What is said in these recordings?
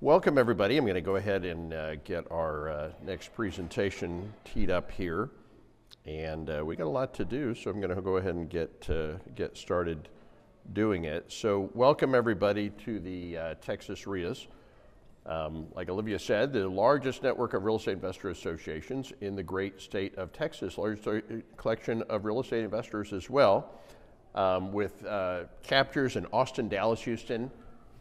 Welcome everybody. I'm going to go ahead and get our next presentation teed up here, and we got a lot to do, so I'm going to go ahead and get started doing it. So welcome everybody to the Texas REIAs. Like Olivia said, the largest network of real estate investor associations in the great state of Texas, largest collection of real estate investors as well, with chapters in Austin, Dallas, Houston,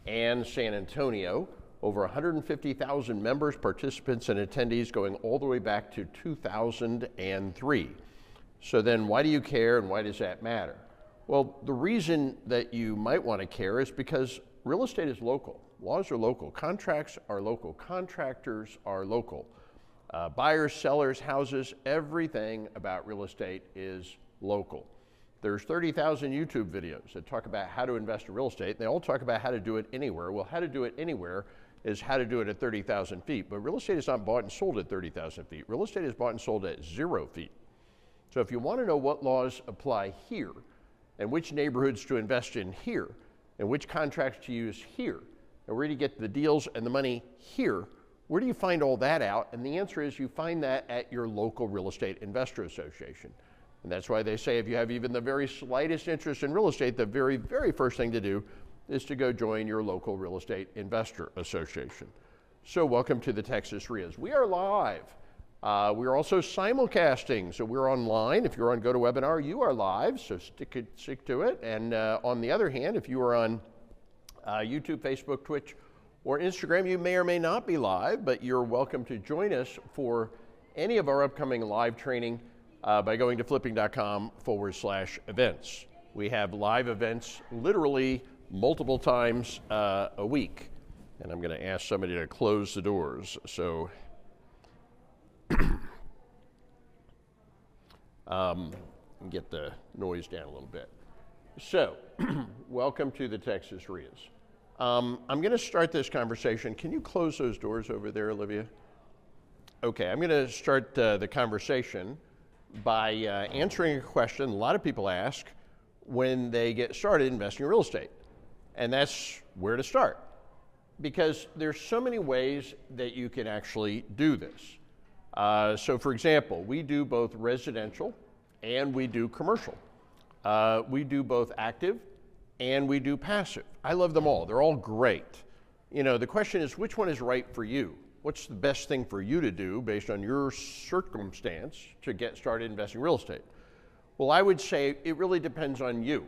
and San Antonio. Over 150,000 members, participants, and attendees going all the way back to 2003. So then why do you care and why does that matter? Well, the reason that you might want to care is because real estate is local. Laws are local. Contracts are local. Contractors are local. Buyers, sellers, houses, everything about real estate is local. There's 30,000 YouTube videos that talk about how to invest in real estate. They all talk about how to do it anywhere. Well, how to do it anywhere is how to do it at 30,000 feet. But real estate is not bought and sold at 30,000 feet. Real estate is bought and sold at 0 feet. So if you want to know what laws apply here, and which neighborhoods to invest in here, and which contracts to use here, and where do you get the deals and the money here, where do you find all that out? And the answer is you find that at your local real estate investor association. And that's why they say if you have even the very slightest interest in real estate, the very, very first thing to do is to go join your local real estate investor association. So welcome to the Texas REIAs. We are live. We are also simulcasting, so we're online. If you're on GoToWebinar, you are live, so stick to it. And on the other hand, if you are on YouTube, Facebook, Twitch, or Instagram, you may or may not be live, but you're welcome to join us for any of our upcoming live training by going to flipping.com/events. We have live events literally multiple times a week. And I'm going to ask somebody to close the doors. So get the noise down a little bit. So welcome to the Texas REIAs. I'm going to start this conversation. Can you close those doors over there, Olivia? Okay, I'm going to start the conversation by answering a question a lot of people ask when they get started investing in real estate. And that's where to start. Because there's so many ways that you can actually do this. So for example, we do both residential and we do commercial. We do both active and we do passive. I love them all. They're all great. You know, the question is which one is right for you? What's the best thing for you to do based on your circumstance to get started investing in real estate? Well, I would say it really depends on you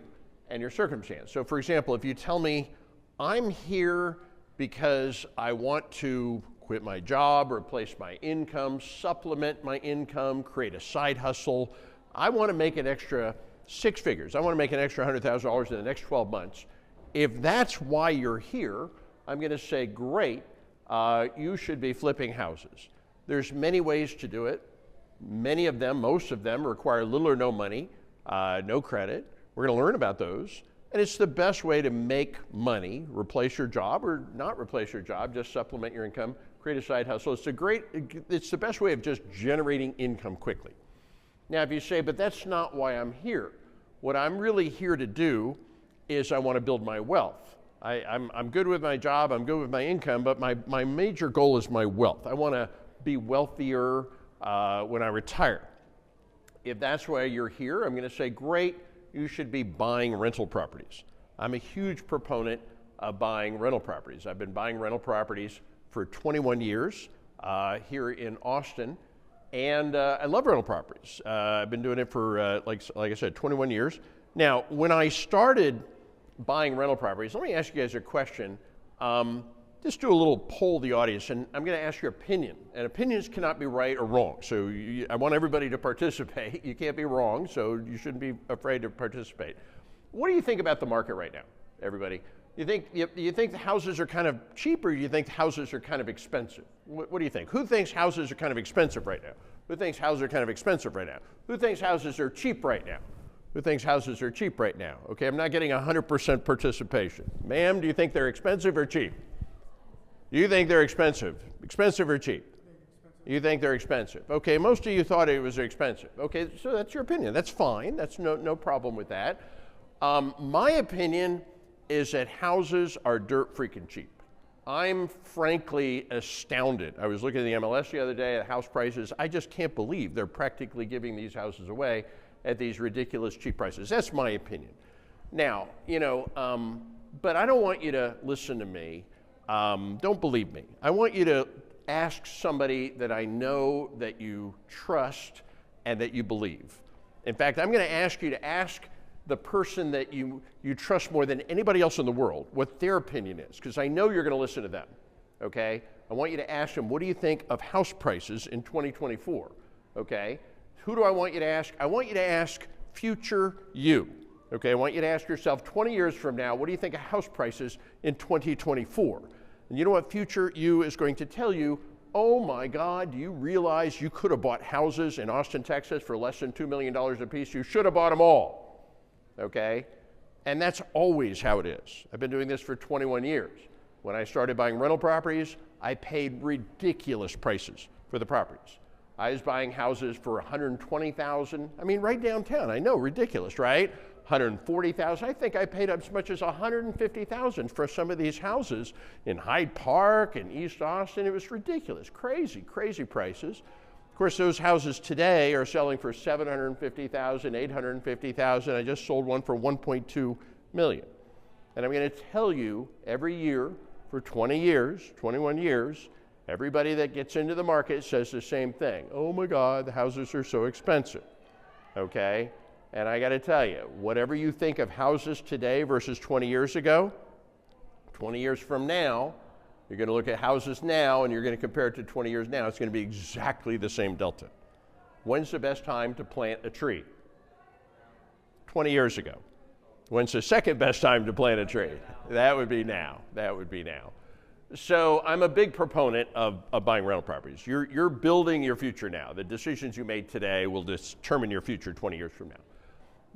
and your circumstance. So for example, if you tell me, I'm here because I want to quit my job, replace my income, supplement my income, create a side hustle, I want to make an extra 6 figures. I want to make an extra $100,000 in the next 12 months. If that's why you're here, I'm going to say, great, you should be flipping houses. There's many ways to do it. Many of them, most of them, require little or no money, no credit. We're going to learn about those. And it's the best way to make money, replace your job or not replace your job, just supplement your income, create a side hustle. It's the best way of just generating income quickly. Now, if you say, but that's not why I'm here. What I'm really here to do is I want to build my wealth. I'm good with my job, I'm good with my income, but my major goal is my wealth. I want to be wealthier when I retire. If that's why you're here, I'm going to say, great, you should be buying rental properties. I'm a huge proponent of buying rental properties. I've been buying rental properties for 21 years here in Austin, and I love rental properties. I've been doing it for, like I said, 21 years. Now, when I started buying rental properties, let me ask you guys a question. Just do a little poll of the audience, and I'm going to ask your opinion. And opinions cannot be right or wrong. So I want everybody to participate. You can't be wrong, so you shouldn't be afraid to participate. What do you think about the market right now, everybody? You think the houses are kind of cheap, or do you think houses are kind of expensive? What do you think? Who thinks houses are kind of expensive right now? Who thinks houses are kind of expensive right now? Who thinks houses are cheap right now? Who thinks houses are cheap right now? Okay, I'm not getting 100% participation. Ma'am, do you think they're expensive or cheap? You think they're expensive? Expensive or cheap? You think they're expensive. Okay, most of you thought it was expensive. Okay, so that's your opinion. That's fine. That's no problem with that. My opinion is that houses are dirt freaking cheap. I'm frankly astounded. I was looking at the MLS the other day at house prices. I just can't believe they're practically giving these houses away at these ridiculous cheap prices. That's my opinion. Now, but I don't want you to listen to me. Don't believe me. I want you to ask somebody that I know that you trust and that you believe. In fact, I'm going to ask you to ask the person that you trust more than anybody else in the world what their opinion is, because I know you're going to listen to them, okay? I want you to ask them, what do you think of house prices in 2024, okay? Who do I want you to ask? I want you to ask future you, okay? I want you to ask yourself 20 years from now, what do you think of house prices in 2024? And you know what future you is going to tell you? Oh my God, do you realize you could have bought houses in Austin, Texas for less than $2 million a piece? You should have bought them all. Okay? And that's always how it is. I've been doing this for 21 years. When I started buying rental properties, I paid ridiculous prices for the properties. I was buying houses for $120,000. I mean, right downtown. I know, ridiculous, right? $140,000. I think I paid as much as $150,000 for some of these houses in Hyde Park and East Austin. It was ridiculous, crazy, crazy prices. Of course, those houses today are selling for $750,000, $850,000. I just sold one for $1.2 million. And I'm going to tell you every year for 20 years, 21 years, everybody that gets into the market says the same thing. Oh my God, the houses are so expensive, okay? And I got to tell you, whatever you think of houses today versus 20 years ago, 20 years from now, you're going to look at houses now and you're going to compare it to 20 years now. It's going to be exactly the same delta. When's the best time to plant a tree? 20 years ago. When's the second best time to plant a tree? That would be now. That would be now. So I'm a big proponent of buying rental properties. You're building your future now. The decisions you made today will determine your future 20 years from now.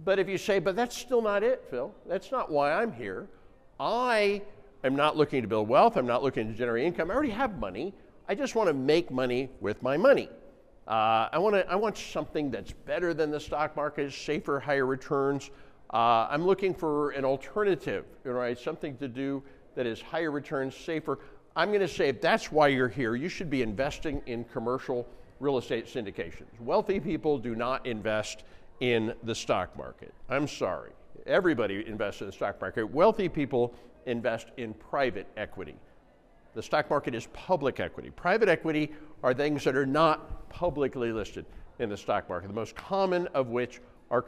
But if you say, but that's still not it, Phil. That's not why I'm here. I am not looking to build wealth. I'm not looking to generate income. I already have money. I just want to make money with my money. I want something that's better than the stock market, safer, higher returns. I'm looking for an alternative, right? Something to do that is higher returns, safer. I'm going to say if that's why you're here, you should be investing in commercial real estate syndications. Wealthy people do not invest in the stock market. I'm sorry. Everybody invests in the stock market. Wealthy people invest in private equity. The stock market is public equity. Private equity are things that are not publicly listed in the stock market, the most common of which are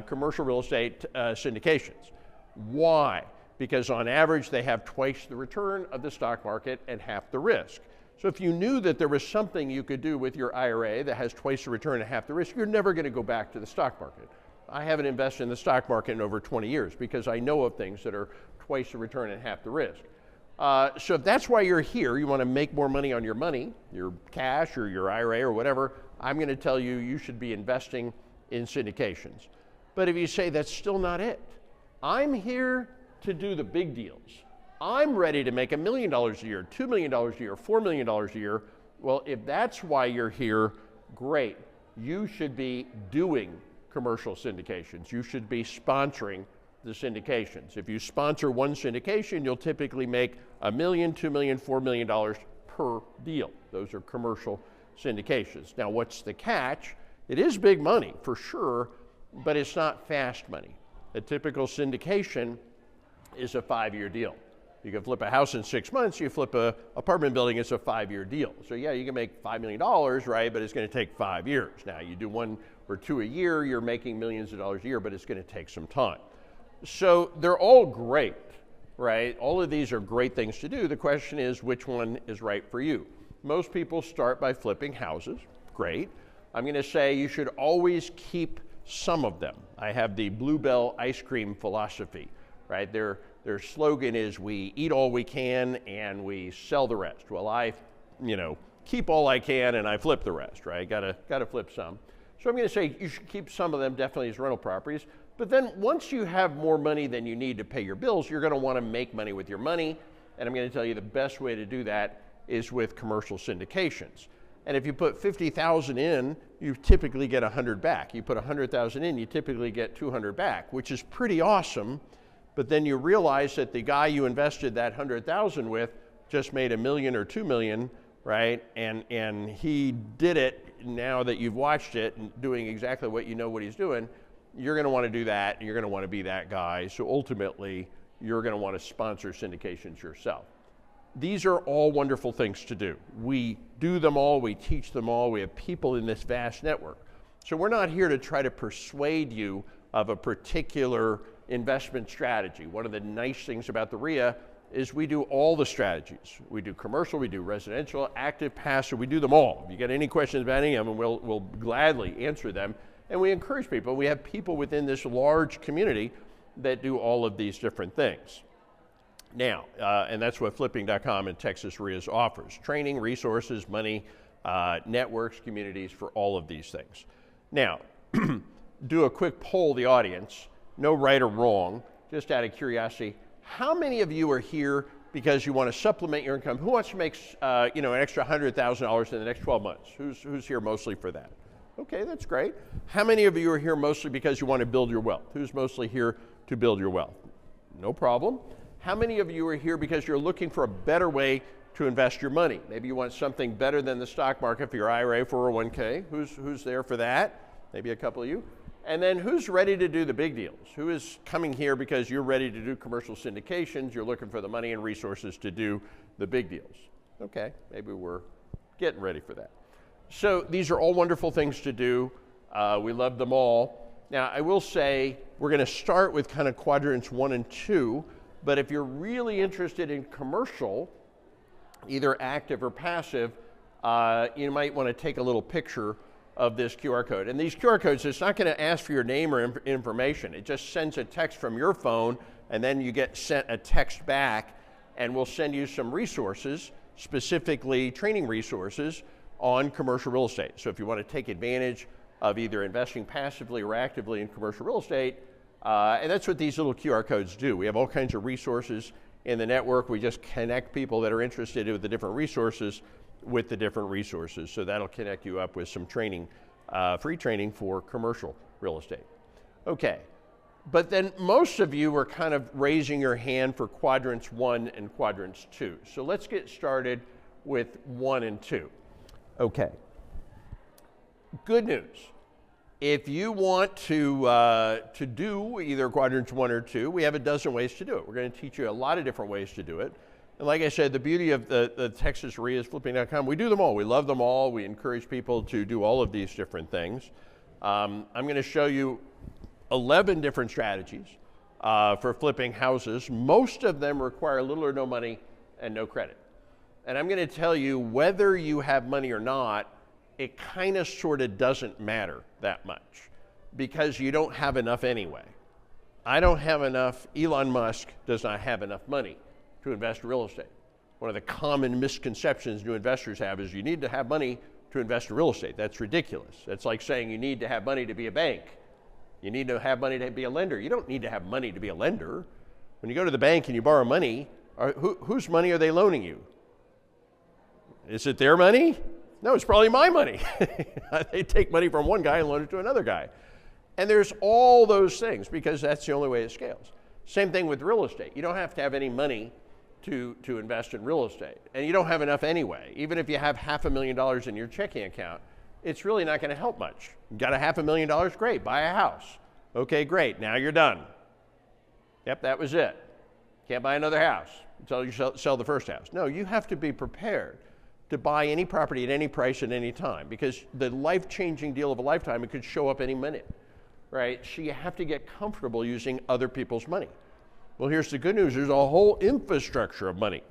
commercial real estate syndications. Why? Because on average, they have twice the return of the stock market and half the risk. So if you knew that there was something you could do with your IRA that has twice the return and half the risk, you're never going to go back to the stock market. I haven't invested in the stock market in over 20 years because I know of things that are twice the return and half the risk. So if that's why you're here, you want to make more money on your money, your cash or your IRA or whatever, I'm going to tell you you should be investing in syndications. But if you say that's still not it, I'm here to do the big deals. I'm ready to make $1 million a year, $2 million a year, $4 million a year. Well, if that's why you're here, great. You should be doing commercial syndications. You should be sponsoring the syndications. If you sponsor one syndication, you'll typically make $1 million, $2 million, $4 million per deal. Those are commercial syndications. Now, what's the catch? It is big money for sure, but it's not fast money. A typical syndication is a 5-year deal. You can flip a house in 6 months, you flip an apartment building, it's a 5-year deal. So yeah, you can make $5 million, right, but it's going to take 5 years. Now, you do 1 or 2 a year, you're making millions of dollars a year, but it's going to take some time. So they're all great, right? All of these are great things to do. The question is, which one is right for you? Most people start by flipping houses. Great. I'm going to say you should always keep some of them. I have the Bluebell ice cream philosophy, right? Their slogan is we eat all we can and we sell the rest. Well, I, keep all I can and I flip the rest, right? Gotta flip some. So I'm going to say you should keep some of them definitely as rental properties. But then once you have more money than you need to pay your bills, you're going to want to make money with your money. And I'm going to tell you the best way to do that is with commercial syndications. And if you put $50,000 in, you typically get $100 back. You put $100,000 in, you typically get $200 back, which is pretty awesome. but then you realize that the guy you invested that 100,000 with just made $1 million or $2 million, right? And he did it. Now that you've watched it and doing exactly what you know what he's doing, you're going to want to do that, and you're going to want to be that guy. So ultimately, you're going to want to sponsor syndications yourself. These are all wonderful things to do. We do them all, we teach them all, we have people in this vast network. So we're not here to try to persuade you of a particular investment strategy. One of the nice things about the REIA is we do all the strategies. We do commercial, we do residential, active, passive, we do them all. If you got any questions about any of them, we'll gladly answer them. And we encourage people. We have people within this large community that do all of these different things. Now, and that's what flipping.com and Texas REIAs offers. Training, resources, money, networks, communities for all of these things. Now, do a quick poll of the audience, no right or wrong, just out of curiosity. How many of you are here because you want to supplement your income? Who wants to make an extra $100,000 in the next 12 months? Who's here mostly for that? Okay, that's great. How many of you are here mostly because you want to build your wealth? Who's mostly here to build your wealth? No problem. How many of you are here because you're looking for a better way to invest your money? Maybe you want something better than the stock market for your IRA, 401k. Who's there for that? Maybe a couple of you. And then who's ready to do the big deals? Who is coming here because you're ready to do commercial syndications, you're looking for the money and resources to do the big deals? Okay, maybe we're getting ready for that. So these are all wonderful things to do. We love them all. Now, I will say we're going to start with kind of quadrants 1 and 2, but if you're really interested in commercial, either active or passive, you might want to take a little picture of this QR code. And these QR codes, it's not going to ask for your name or information. It just sends a text from your phone, and then you get sent a text back, and we'll send you some resources, specifically training resources on commercial real estate. So if you want to take advantage of either investing passively or actively in commercial real estate, and that's what these little QR codes do. We have all kinds of resources in the network. We just connect people that are interested in the different resources with the different resources. So that'll connect you up with some training, free training for commercial real estate. Okay, but then most of you are kind of raising your hand for quadrants 1 and quadrants 2. So let's get started with 1 and 2. Okay, good news. If you want to do either quadrants 1 or 2, we have a dozen ways to do it. We're going to teach you a lot of different ways to do it. And like I said, the beauty of the Texas REIAs, flipping.com, we do them all. We love them all. We encourage people to do all of these different things. I'm going to show you 11 different strategies for flipping houses. Most of them require little or no money and no credit. And I'm going to tell you whether you have money or not, it kind of sort of doesn't matter that much because you don't have enough anyway. I don't have enough. Elon Musk does not have enough money to invest in real estate. One of the common misconceptions new investors have is you need to have money to invest in real estate. That's ridiculous. That's like saying you need to have money to be a bank. You need to have money to be a lender. You don't need to have money to be a lender. When you go to the bank and you borrow money, whose money are they loaning you? Is it their money? No, it's probably my money. They take money from one guy and loan it to another guy. And there's all those things because that's the only way it scales. Same thing with real estate. You don't have to have any money to invest in real estate. And you don't have enough anyway. Even if you have $500,000 in your checking account, it's really not going to help much. You got a $500,000? Great, buy a house. Okay, great, now you're done. Yep, that was it. Can't buy another house until you sell the first house. No, you have to be prepared to buy any property at any price at any time because the life-changing deal of a lifetime, it could show up any minute, right? So you have to get comfortable using other people's money. Well, here's the good news. There's a whole infrastructure of money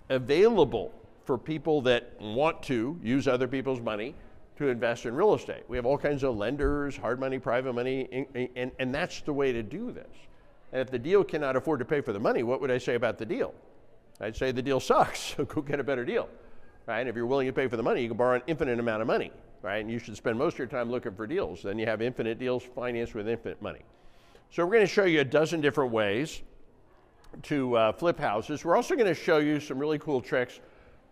available for people that want to use other people's money to invest in real estate. We have all kinds of lenders, hard money, private money, and that's the way to do this. And if the deal cannot afford to pay for the money, what would I say about the deal? I'd say the deal sucks, so go get a better deal. Right? If you're willing to pay for the money, you can borrow an infinite amount of money, right? And you should spend most of your time looking for deals. Then you have infinite deals financed with infinite money. So we're going to show you a dozen different ways to flip houses. We're also going to show you some really cool tricks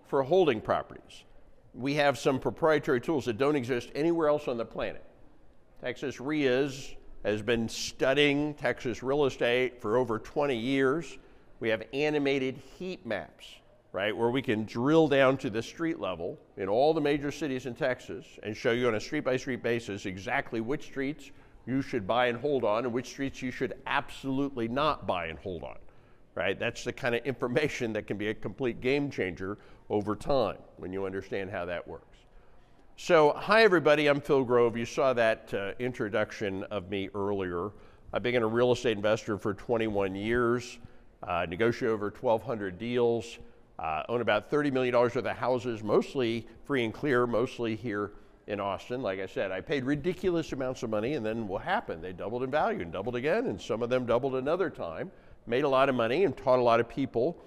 for holding properties. We have some proprietary tools that don't exist anywhere else on the planet. Texas REIAs has been studying Texas real estate for over 20 years. We have animated heat maps, right, where we can drill down to the street level in all the major cities in Texas and show you on a street-by-street basis exactly which streets you should buy and hold on and which streets you should absolutely not buy and hold on, right? That's the kind of information that can be a complete game changer over time when you understand how that works. So, hi everybody, I'm Phil Grove. You saw that introduction of me earlier. I've been a real estate investor for 21 years, negotiate over 1,200 deals, own about $30 million worth of houses, mostly free and clear, mostly here in Austin. Like I said, I paid ridiculous amounts of money, and then what happened? They doubled in value and doubled again, and some of them doubled another time, made a lot of money and taught a lot of people.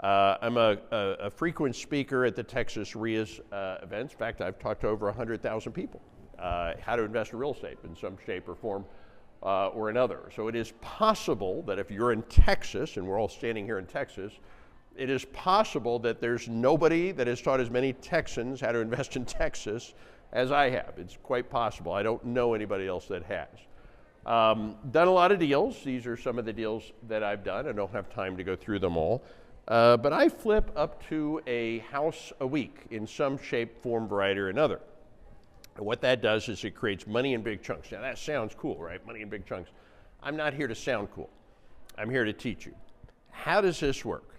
I'm a frequent speaker at the Texas REIAs events. In fact, I've talked to over 100,000 people how to invest in real estate in some shape or form or another. So it is possible that if you're in Texas, and we're all standing here in Texas, it is possible that there's nobody that has taught as many Texans how to invest in Texas as I have. It's quite possible. I don't know anybody else that has. Done a lot of deals. These are some of the deals that I've done. I don't have time to go through them all. But I flip up to a house a week in some shape, form, variety, or another. And what that does is it creates money in big chunks. Now that sounds cool, right? Money in big chunks. I'm not here to sound cool. I'm here to teach you. How does this work?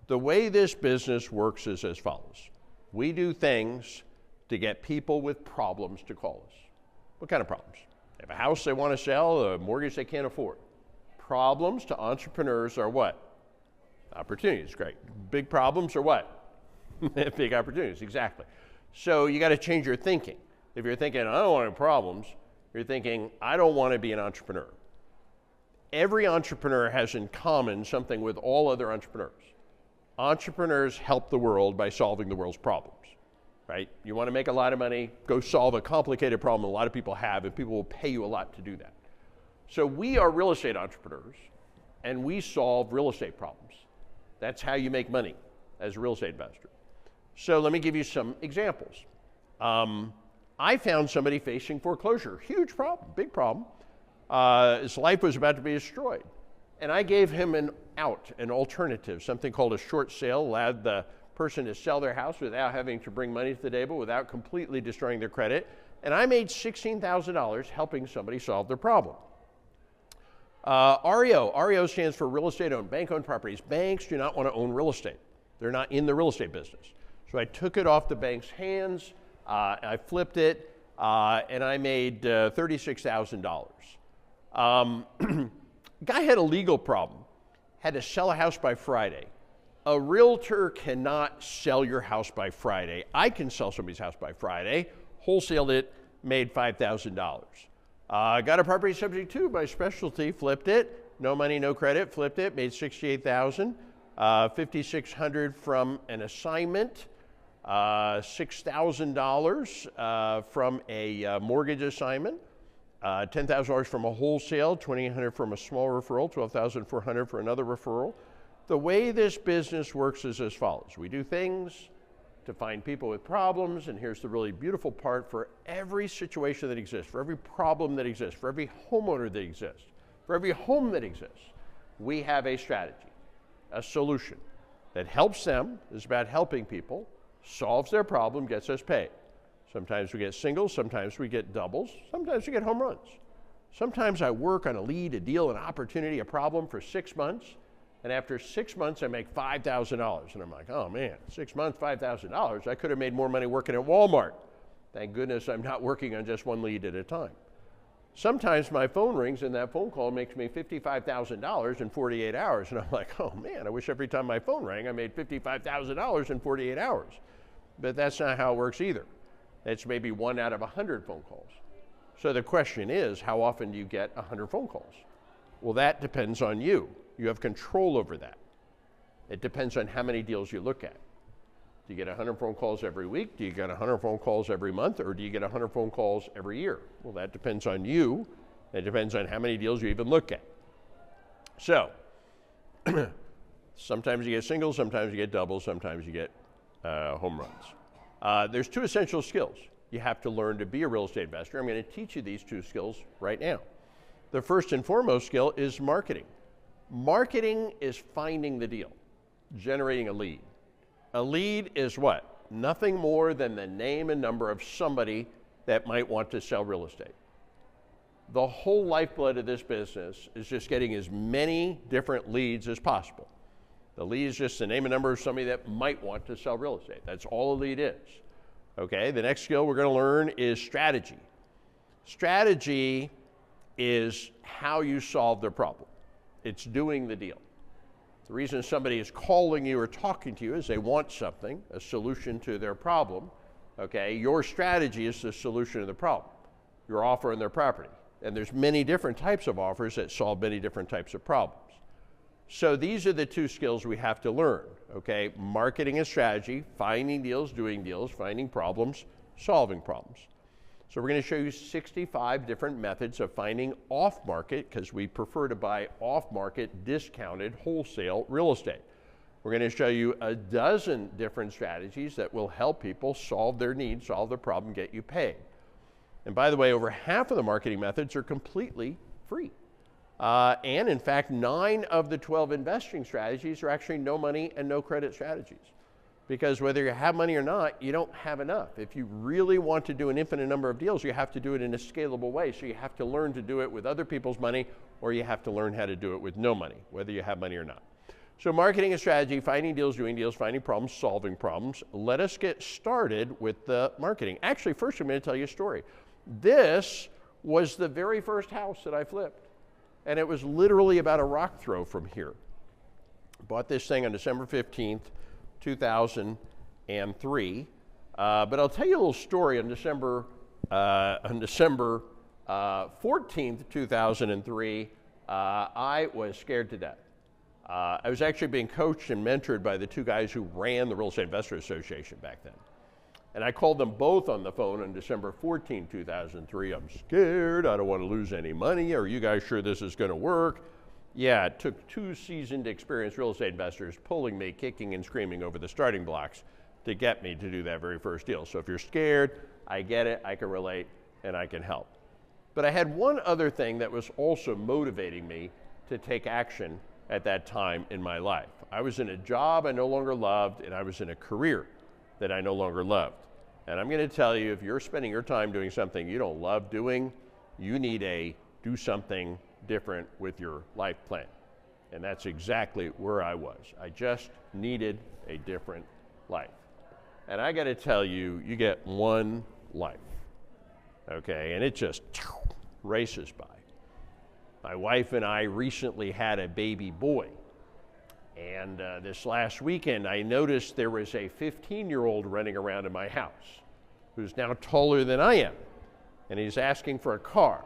The way this business works is as follows. We do things to get people with problems to call us. What kind of problems? They have a house they want to sell, a mortgage they can't afford. Problems to entrepreneurs are what? Opportunities, great. Big problems are what? Big opportunities, exactly. So you got to change your thinking. If you're thinking, I don't want any problems, you're thinking, I don't want to be an entrepreneur. Every entrepreneur has in common something with all other entrepreneurs. Entrepreneurs help the world by solving the world's problems, right? You want to make a lot of money, go solve a complicated problem a lot of people have, and people will pay you a lot to do that. So we are real estate entrepreneurs, and we solve real estate problems. That's how you make money as a real estate investor. So let me give you some examples. I found somebody facing foreclosure, huge problem, big problem. His life was about to be destroyed. And I gave him an out, an alternative, something called a short sale, allowed the person to sell their house without having to bring money to the table, without completely destroying their credit. And I made $16,000 helping somebody solve their problem. REO stands for real estate owned, bank-owned properties. Banks do not want to own real estate. They're not in the real estate business. So I took it off the bank's hands, I flipped it, and I made $36,000. Guy had a legal problem, had to sell a house by Friday. A realtor cannot sell your house by Friday. I can sell somebody's house by Friday, wholesaled it, made $5,000. Got a property subject to by specialty, flipped it, no money, no credit, flipped it, made $68,000, $5,600 from an assignment, $6,000 from a mortgage assignment, $10,000 from a wholesale, $2,800 from a small referral, $12,400 for another referral. The way this business works is as follows. We do things to find people with problems, and here's the really beautiful part: for every situation that exists, for every problem that exists, for every homeowner that exists, for every home that exists, we have a strategy, a solution that helps them, is about helping people, solves their problem, gets us paid. Sometimes we get singles, sometimes we get doubles, sometimes we get home runs. Sometimes I work on a lead, a deal, an opportunity, a problem for 6 months, and after 6 months I make $5,000. And I'm like, oh man, 6 months, $5,000. I could have made more money working at Walmart. Thank goodness I'm not working on just one lead at a time. Sometimes my phone rings and that phone call makes me $55,000 in 48 hours. And I'm like, oh man, I wish every time my phone rang I made $55,000 in 48 hours. But that's not how it works either. It's maybe 1 out of 100 phone calls. So the question is, how often do you get 100 phone calls? Well, that depends on you. You have control over that. It depends on how many deals you look at. Do you get 100 phone calls every week? Do you get 100 phone calls every month? Or do you get 100 phone calls every year? Well, that depends on you. It depends on how many deals you even look at. So, sometimes you get singles, sometimes you get doubles, sometimes you get home runs. There's 2 essential skills. You have to learn to be a real estate investor. I'm going to teach you these 2 skills right now. The first and foremost skill is marketing. Marketing is finding the deal, generating a lead. A lead is what? Nothing more than the name and number of somebody that might want to sell real estate. The whole lifeblood of this business is just getting as many different leads as possible. The lead is just the name and number of somebody that might want to sell real estate. That's all a lead is. Okay, the next skill we're going to learn is strategy. Strategy is how you solve their problem. It's doing the deal. The reason somebody is calling you or talking to you is they want something, a solution to their problem. Okay, your strategy is the solution to the problem. Your offer on their property. And there's many different types of offers that solve many different types of problems. So these are the two skills we have to learn, okay? Marketing and strategy, finding deals, doing deals, finding problems, solving problems. So we're going to show you 65 different methods of finding off-market, because we prefer to buy off-market, discounted, wholesale real estate. We're going to show you a dozen different strategies that will help people solve their needs, solve their problem, get you paid. And by the way, over half of the marketing methods are completely free. And in fact, 9 of the 12 investing strategies are actually no money and no credit strategies. Because whether you have money or not, you don't have enough. If you really want to do an infinite number of deals, you have to do it in a scalable way. So you have to learn to do it with other people's money, or you have to learn how to do it with no money, whether you have money or not. So marketing and strategy, finding deals, doing deals, finding problems, solving problems. Let us get started with the marketing. Actually, first I'm going to tell you a story. This was the very first house that I flipped. And it was literally about a rock throw from here. Bought this thing on December 15th, 2003. But I'll tell you a little story on December 14th, 2003. I was scared to death. I was actually being coached and mentored by the 2 guys who ran the Real Estate Investor Association back then. And I called them both on the phone on December 14, 2003. I'm scared. I don't want to lose any money. Are you guys sure this is going to work? Yeah, it took 2 seasoned, experienced real estate investors pulling me, kicking and screaming over the starting blocks to get me to do that very first deal. So if you're scared, I get it, I can relate, and I can help. But I had one other thing that was also motivating me to take action at that time in my life. I was in a job I no longer loved, and I was in a career that I no longer loved. And I'm going to tell you, if you're spending your time doing something you don't love doing, you need to do something different with your life plan. And that's exactly where I was. I just needed a different life. And I got to tell you, you get one life, okay? And it just races by. My wife and I recently had a baby boy. And this last weekend, I noticed there was a 15-year-old running around in my house who's now taller than I am. And he's asking for a car.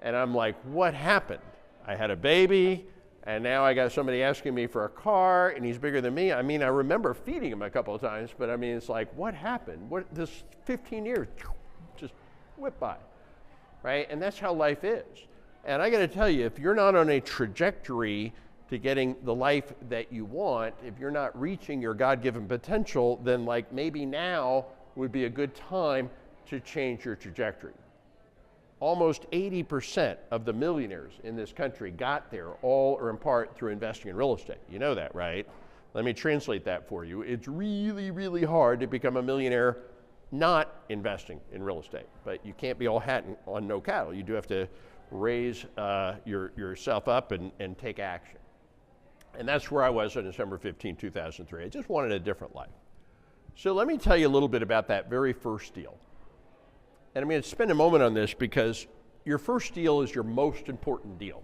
And I'm like, what happened? I had a baby, and now I got somebody asking me for a car, and he's bigger than me. I mean, I remember feeding him a couple of times, but I mean, it's like, what happened? What, this 15 years just whipped by, right? And that's how life is. And I got to tell you, if you're not on a trajectory to getting the life that you want, if you're not reaching your God-given potential, then like maybe now would be a good time to change your trajectory. Almost 80% of the millionaires in this country got there all or in part through investing in real estate. You know that, right? Let me translate that for you. It's really, really hard to become a millionaire not investing in real estate, but you can't be all hat on no cattle. You do have to raise yourself up and take action. And that's where I was on December 15, 2003. I just wanted a different life. So let me tell you a little bit about that very first deal. And I'm going to spend a moment on this because your first deal is your most important deal.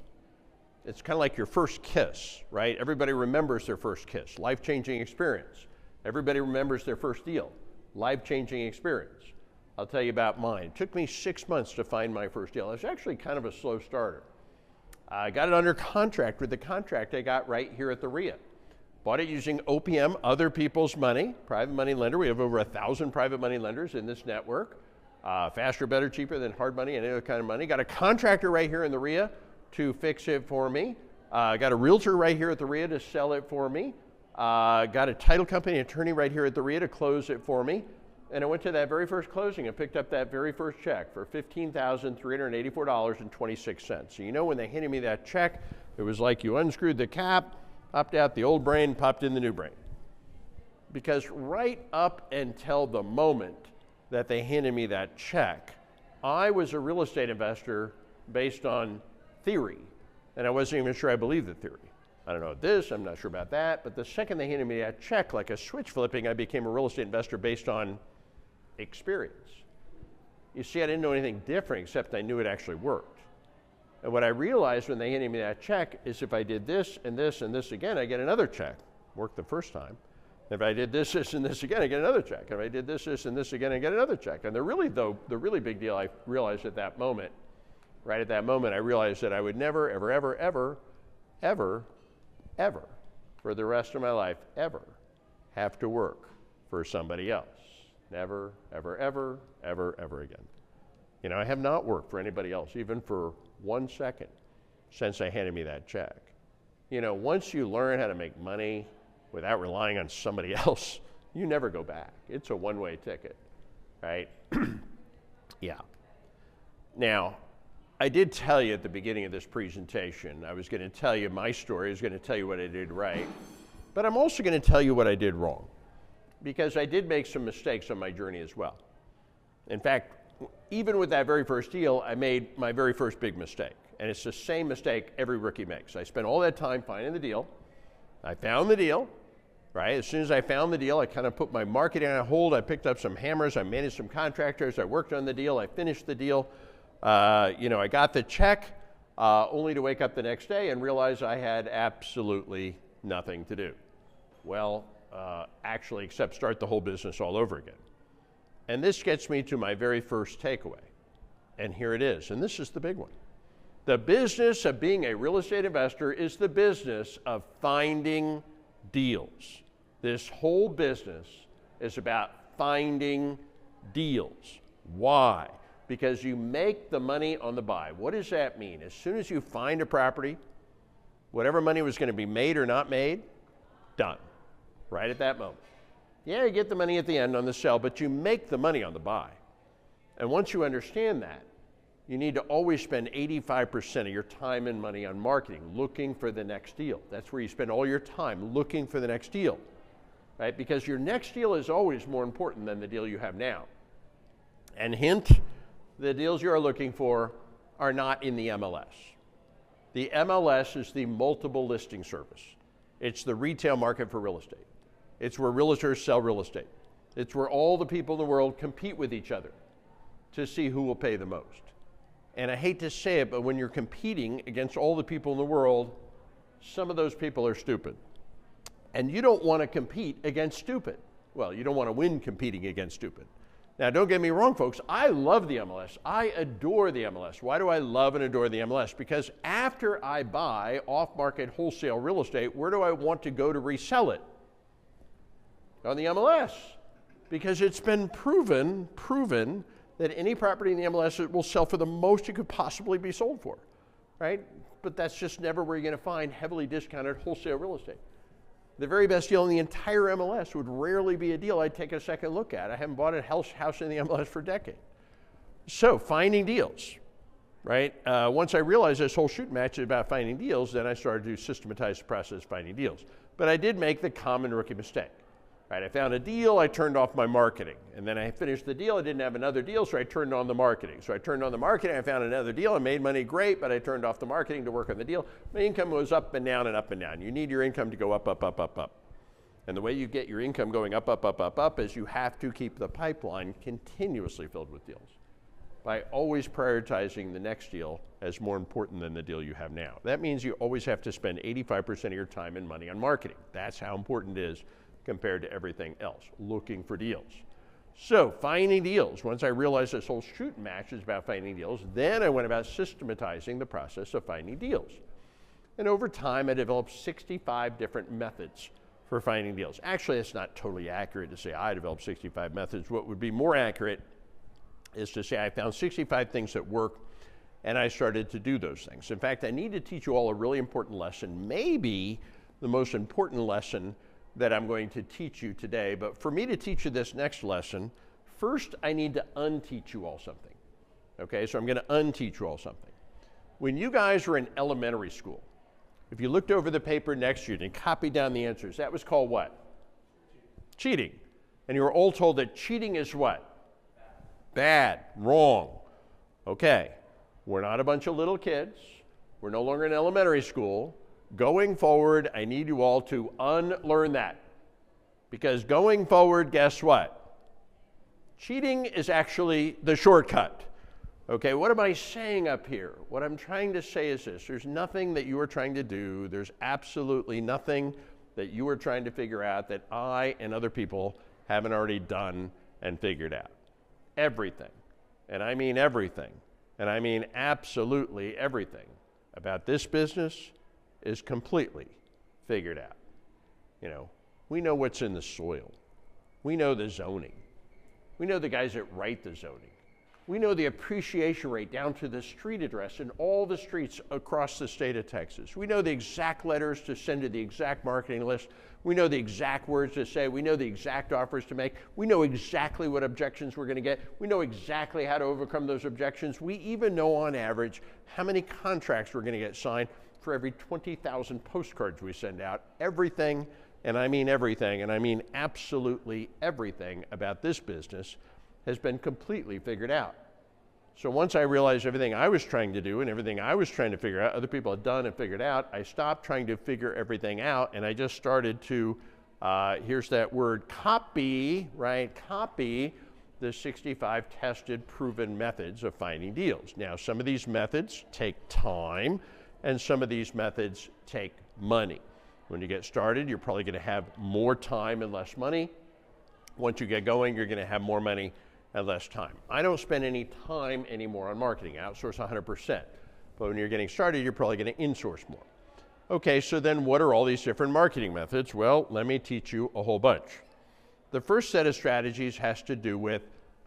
It's kind of like your first kiss, right? Everybody remembers their first kiss, life-changing experience. Everybody remembers their first deal, life-changing experience. I'll tell you about mine. It took me 6 months to find my first deal. I was actually kind of a slow starter. I got it under contract with the contract I got right here at the REIA. Bought it using OPM, other people's money, private money lender. We have over 1,000 private money lenders in this network. Faster, better, cheaper than hard money and any other kind of money. Got a contractor right here in the REIA to fix it for me. Got a realtor right here at the REIA to sell it for me. Got a title company attorney right here at the REIA to close it for me. And I went to that very first closing and picked up that very first check for $15,384.26. So you know, when they handed me that check, it was like you unscrewed the cap, popped out the old brain, popped in the new brain. Because right up until the moment that they handed me that check, I was a real estate investor based on theory, and I wasn't even sure I believed the theory. I don't know this, I'm not sure about that, but the second they handed me that check, like a switch flipping, I became a real estate investor based on experience. You see, I didn't know anything different except I knew it actually worked. And what I realized when they handed me that check is if I did this and this and this again, I get another check. Worked the first time. If I did this, this, and this again, I get another check. If I did this, this, and this again, I get another check. And the really big deal I realized at that moment, right at that moment, I realized that I would never, ever, ever, ever, ever, ever, for the rest of my life, ever have to work for somebody else. Never, ever, ever, ever, ever again. You know, I have not worked for anybody else, even for 1 second, since they handed me that check. You know, once you learn how to make money without relying on somebody else, you never go back. It's a one-way ticket, right? Yeah. Now, I did tell you at the beginning of this presentation, I was going to tell you my story, I was going to tell you what I did right, but I'm also going to tell you what I did wrong, because I did make some mistakes on my journey as well. In fact, even with that very first deal, I made my very first big mistake, and it's the same mistake every rookie makes. I spent all that time finding the deal. I found the deal, right? As soon as I found the deal, I kind of put my marketing on hold. I picked up some hammers. I managed some contractors. I worked on the deal. I finished the deal. You know, I got the check only to wake up the next day and realize I had absolutely nothing to do. Well, actually, except start the whole business all over again. And this gets me to my very first takeaway. And here it is. And this is the big one. The business of being a real estate investor is the business of finding deals. This whole business is about finding deals. Why? Because you make the money on the buy. What does that mean? As soon as you find a property, whatever money was going to be made or not made, done. Right at that moment. Yeah, you get the money at the end on the sell, but you make the money on the buy. And once you understand that, you need to always spend 85% of your time and money on marketing, looking for the next deal. That's where you spend all your time, looking for the next deal, right? Because your next deal is always more important than the deal you have now. And hint, the deals you are looking for are not in the MLS. The MLS is the multiple listing service. It's the retail market for real estate. It's where realtors sell real estate. It's where all the people in the world compete with each other to see who will pay the most. And I hate to say it, but when you're competing against all the people in the world, some of those people are stupid. And you don't want to compete against stupid. Well, you don't want to win competing against stupid. Now, don't get me wrong, folks. I love the MLS. I adore the MLS. Why do I love and adore the MLS? Because after I buy off-market wholesale real estate, where do I want to go to resell it? On the MLS. Because it's been proven that any property in the MLS will sell for the most it could possibly be sold for, right? But that's just never where you're going to find heavily discounted wholesale real estate. The very best deal in the entire MLS would rarely be a deal I'd take a second look at. I haven't bought a house in the MLS for a decade. So finding deals, right? Once I realized this whole shoot match is about finding deals, then I started to systematize the process of finding deals. But I did make the common rookie mistake. Right, I found a deal, I turned off my marketing. And then I finished the deal, I didn't have another deal, so I turned on the marketing. So I turned on the marketing, I found another deal, I made money, great, but I turned off the marketing to work on the deal. My income was up and down and up and down. You need your income to go up, up, up, up, up. And the way you get your income going up, up, up, up, up is you have to keep the pipeline continuously filled with deals by always prioritizing the next deal as more important than the deal you have now. That means you always have to spend 85% of your time and money on marketing. That's how important it is compared to everything else, looking for deals. So finding deals, once I realized this whole shoot match is about finding deals, then I went about systematizing the process of finding deals. And over time, I developed 65 different methods for finding deals. Actually, it's not totally accurate to say I developed 65 methods. What would be more accurate is to say I found 65 things that work, and I started to do those things. In fact, I need to teach you all a really important lesson, maybe the most important lesson that I'm going to teach you today. But for me to teach you this next lesson, first I need to unteach you all something. Okay, so I'm going to unteach you all something. When you guys were in elementary school, if you looked over the paper next to you and copied down the answers, that was called what? Cheating. And you were all told that cheating is what? Bad, wrong. Okay, we're not a bunch of little kids. We're no longer in elementary school. Going forward, I need you all to unlearn that. Because going forward, guess what? Cheating is actually the shortcut. Okay, what am I saying up here? What I'm trying to say is this. There's nothing that you are trying to do. There's absolutely nothing that you are trying to figure out that I and other people haven't already done and figured out. Everything, and I mean everything, and I mean absolutely everything about this business is completely figured out. You know, we know what's in the soil. We know the zoning. We know the guys that write the zoning. We know the appreciation rate down to the street address in all the streets across the state of Texas. We know the exact letters to send to the exact marketing list. We know the exact words to say. We know the exact offers to make. We know exactly what objections we're going to get. We know exactly how to overcome those objections. We even know on average how many contracts we're going to get signed for every 20,000 postcards we send out. Everything, and I mean everything, and I mean absolutely everything about this business has been completely figured out. So once I realized everything I was trying to do and everything I was trying to figure out, other people had done and figured out, I stopped trying to figure everything out, and I just started to, here's that word, copy, right? Copy the 65 tested, proven methods of finding deals. Now, some of these methods take time, and some of these methods take money. When you get started, you're probably going to have more time and less money. Once you get going, you're going to have more money and less time. I don't spend any time anymore on marketing. I outsource 100%. But when you're getting started, you're probably going to insource more. Okay, so then what are all these different marketing methods? Well, let me teach you a whole bunch. The first set of strategies has to do with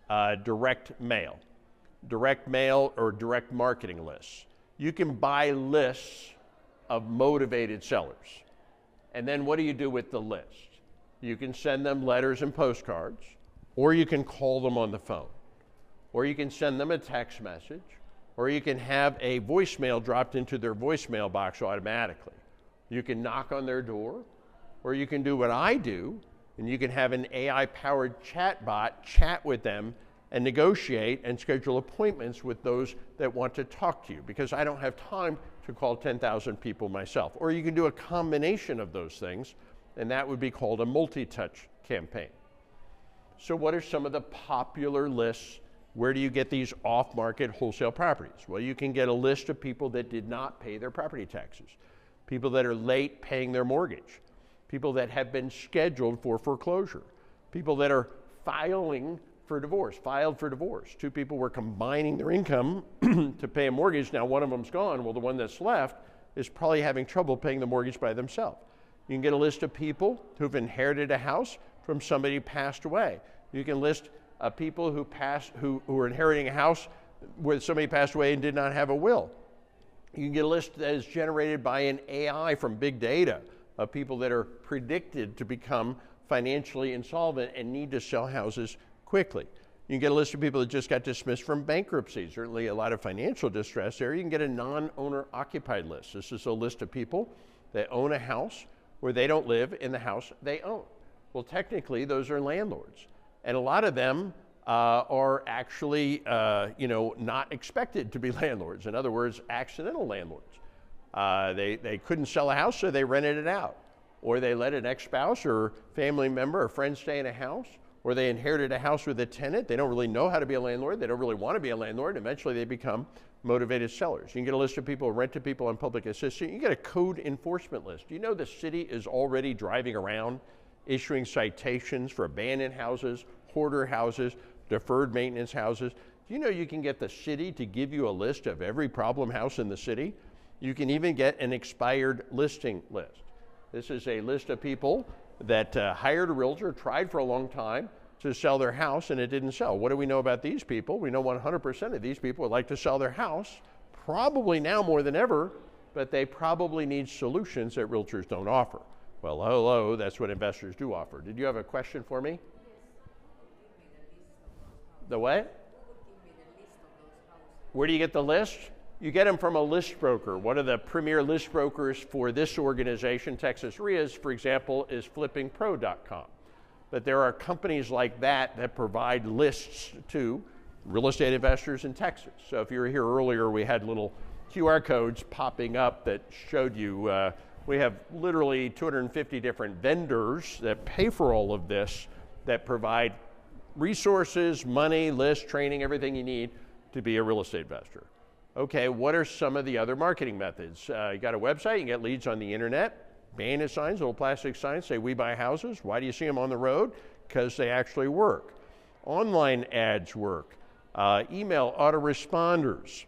direct mail. Direct mail or direct marketing lists. You can buy lists of motivated sellers. And then what do you do with the list? You can send them letters and postcards, or you can call them on the phone, or you can send them a text message, or you can have a voicemail dropped into their voicemail box automatically. You can knock on their door, or you can do what I do, and you can have an AI-powered chatbot chat with them and negotiate and schedule appointments with those that want to talk to you, because I don't have time to call 10,000 people myself. Or you can do a combination of those things, and that would be called a multi-touch campaign. So what are some of the popular lists? Where do you get these off-market wholesale properties? Well, you can get a list of people that did not pay their property taxes, people that are late paying their mortgage, people that have been scheduled for foreclosure, people that are filed for divorce. Two people were combining their income to pay a mortgage. Now one of them's gone. Well, the one that's left is probably having trouble paying the mortgage by themselves. You can get a list of people who've inherited a house from somebody who passed away. You can list people who are inheriting a house where somebody passed away and did not have a will. You can get a list that is generated by an AI from big data of people that are predicted to become financially insolvent and need to sell houses quickly. You can get a list of people that just got dismissed from bankruptcy, certainly a lot of financial distress there. You can get a non-owner occupied list. This is a list of people that own a house where they don't live in the house they own. Well, technically, those are landlords. And a lot of them are actually, not expected to be landlords. In other words, accidental landlords. They couldn't sell a house, so they rented it out. Or they let an ex-spouse or family member or friend stay in a house. Or they inherited a house with a tenant. They don't really know how to be a landlord. They don't really want to be a landlord. Eventually, they become motivated sellers. You can get a list of people who rent to people on public assistance. You can get a code enforcement list. Do you know the city is already driving around issuing citations for abandoned houses, hoarder houses, deferred maintenance houses? Do you know you can get the city to give you a list of every problem house in the city? You can even get an expired listing list. This is a list of people that hired a realtor, tried for a long time to sell their house, and it didn't sell. What do we know about these people? We know 100% of these people would like to sell their house, probably now more than ever, but they probably need solutions that realtors don't offer. Well, hello, that's what investors do offer. Did you have a question for me? The what? Where do you get the list? You get them from a list broker. One of the premier list brokers for this organization, Texas REIAs, for example, is flippingpro.com. But there are companies like that provide lists to real estate investors in Texas. So if you were here earlier, we had little QR codes popping up that showed you, we have literally 250 different vendors that pay for all of this, that provide resources, money, list, training, everything you need to be a real estate investor. Okay, what are some of the other marketing methods? You got a website, you can get leads on the internet, bandit signs, little plastic signs say we buy houses. Why do you see them on the road? Because they actually work. Online ads work. Email autoresponders.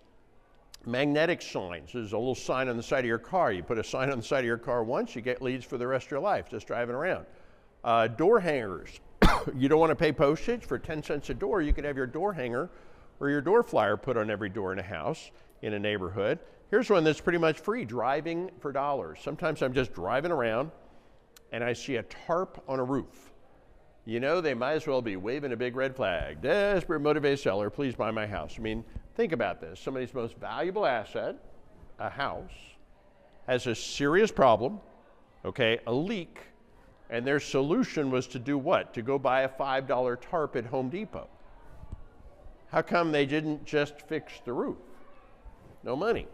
Magnetic signs. There's a little sign on the side of your car. You put a sign on the side of your car once, you get leads for the rest of your life just driving around. Door hangers. You don't want to pay postage? For 10 cents a door, you could have your door hanger or your door flyer put on every door in a house, in a neighborhood. Here's one that's pretty much free, driving for dollars. Sometimes I'm just driving around and I see a tarp on a roof. You know, they might as well be waving a big red flag. Desperate motivated seller, please buy my house. I mean, think about this. Somebody's most valuable asset, a house, has a serious problem, okay, a leak, and their solution was to do what? To go buy a $5 tarp at Home Depot. How come they didn't just fix the roof? No money.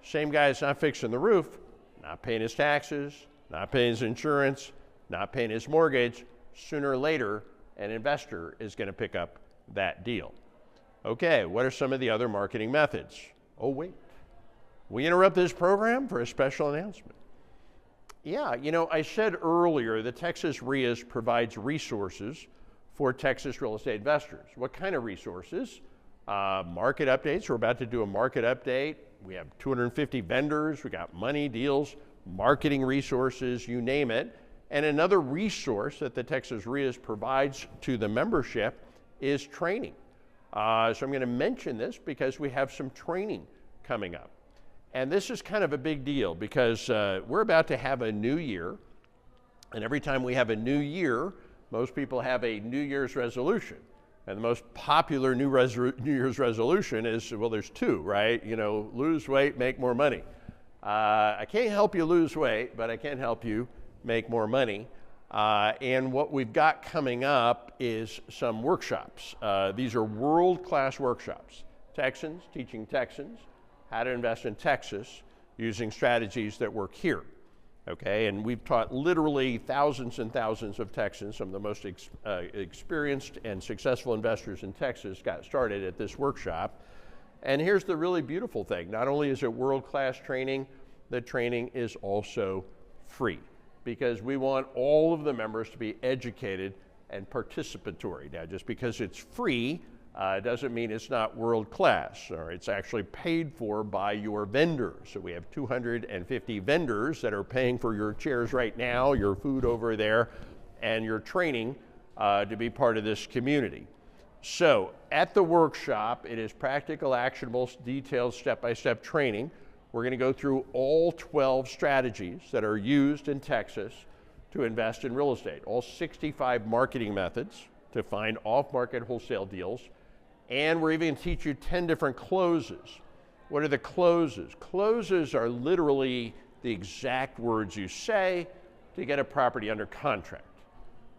Same guy's not fixing the roof, not paying his taxes, not paying his insurance, not paying his mortgage. Sooner or later, an investor is going to pick up that deal. Okay, what are some of the other marketing methods? Oh, wait. We interrupt this program for a special announcement. Yeah, you know, I said earlier that Texas REIAs provides resources for Texas real estate investors. What kind of resources? Market updates. We're about to do a market update. We have 250 vendors. We got money, deals, marketing resources, you name it. And another resource that the Texas REIAs provides to the membership is training. So I'm going to mention this because we have some training coming up. And this is kind of a big deal because we're about to have a new year. And every time we have a new year, most people have a New Year's resolution. And the most popular New Year's resolution is, well, there's two, right? You know, lose weight, make more money. I can't help you lose weight, but I can help you make more money. And what we've got coming up is some workshops. These are world-class workshops. Texans teaching Texans how to invest in Texas using strategies that work here. Okay, and we've taught literally thousands and thousands of Texans. Some of the most experienced and successful investors in Texas got started at this workshop. And here's the really beautiful thing. Not only is it world-class training, the training is also free because we want all of the members to be educated and participatory. Now, just because it's free doesn't mean it's not world-class, or it's actually paid for by your vendors. So we have 250 vendors that are paying for your chairs right now, your food over there, and your training to be part of this community. So at the workshop, it is practical, actionable, detailed, step-by-step training. We're going to go through all 12 strategies that are used in Texas to invest in real estate, all 65 marketing methods to find off-market wholesale deals. And we're even going to teach you 10 different closes. What are the closes? Closes are literally the exact words you say to get a property under contract.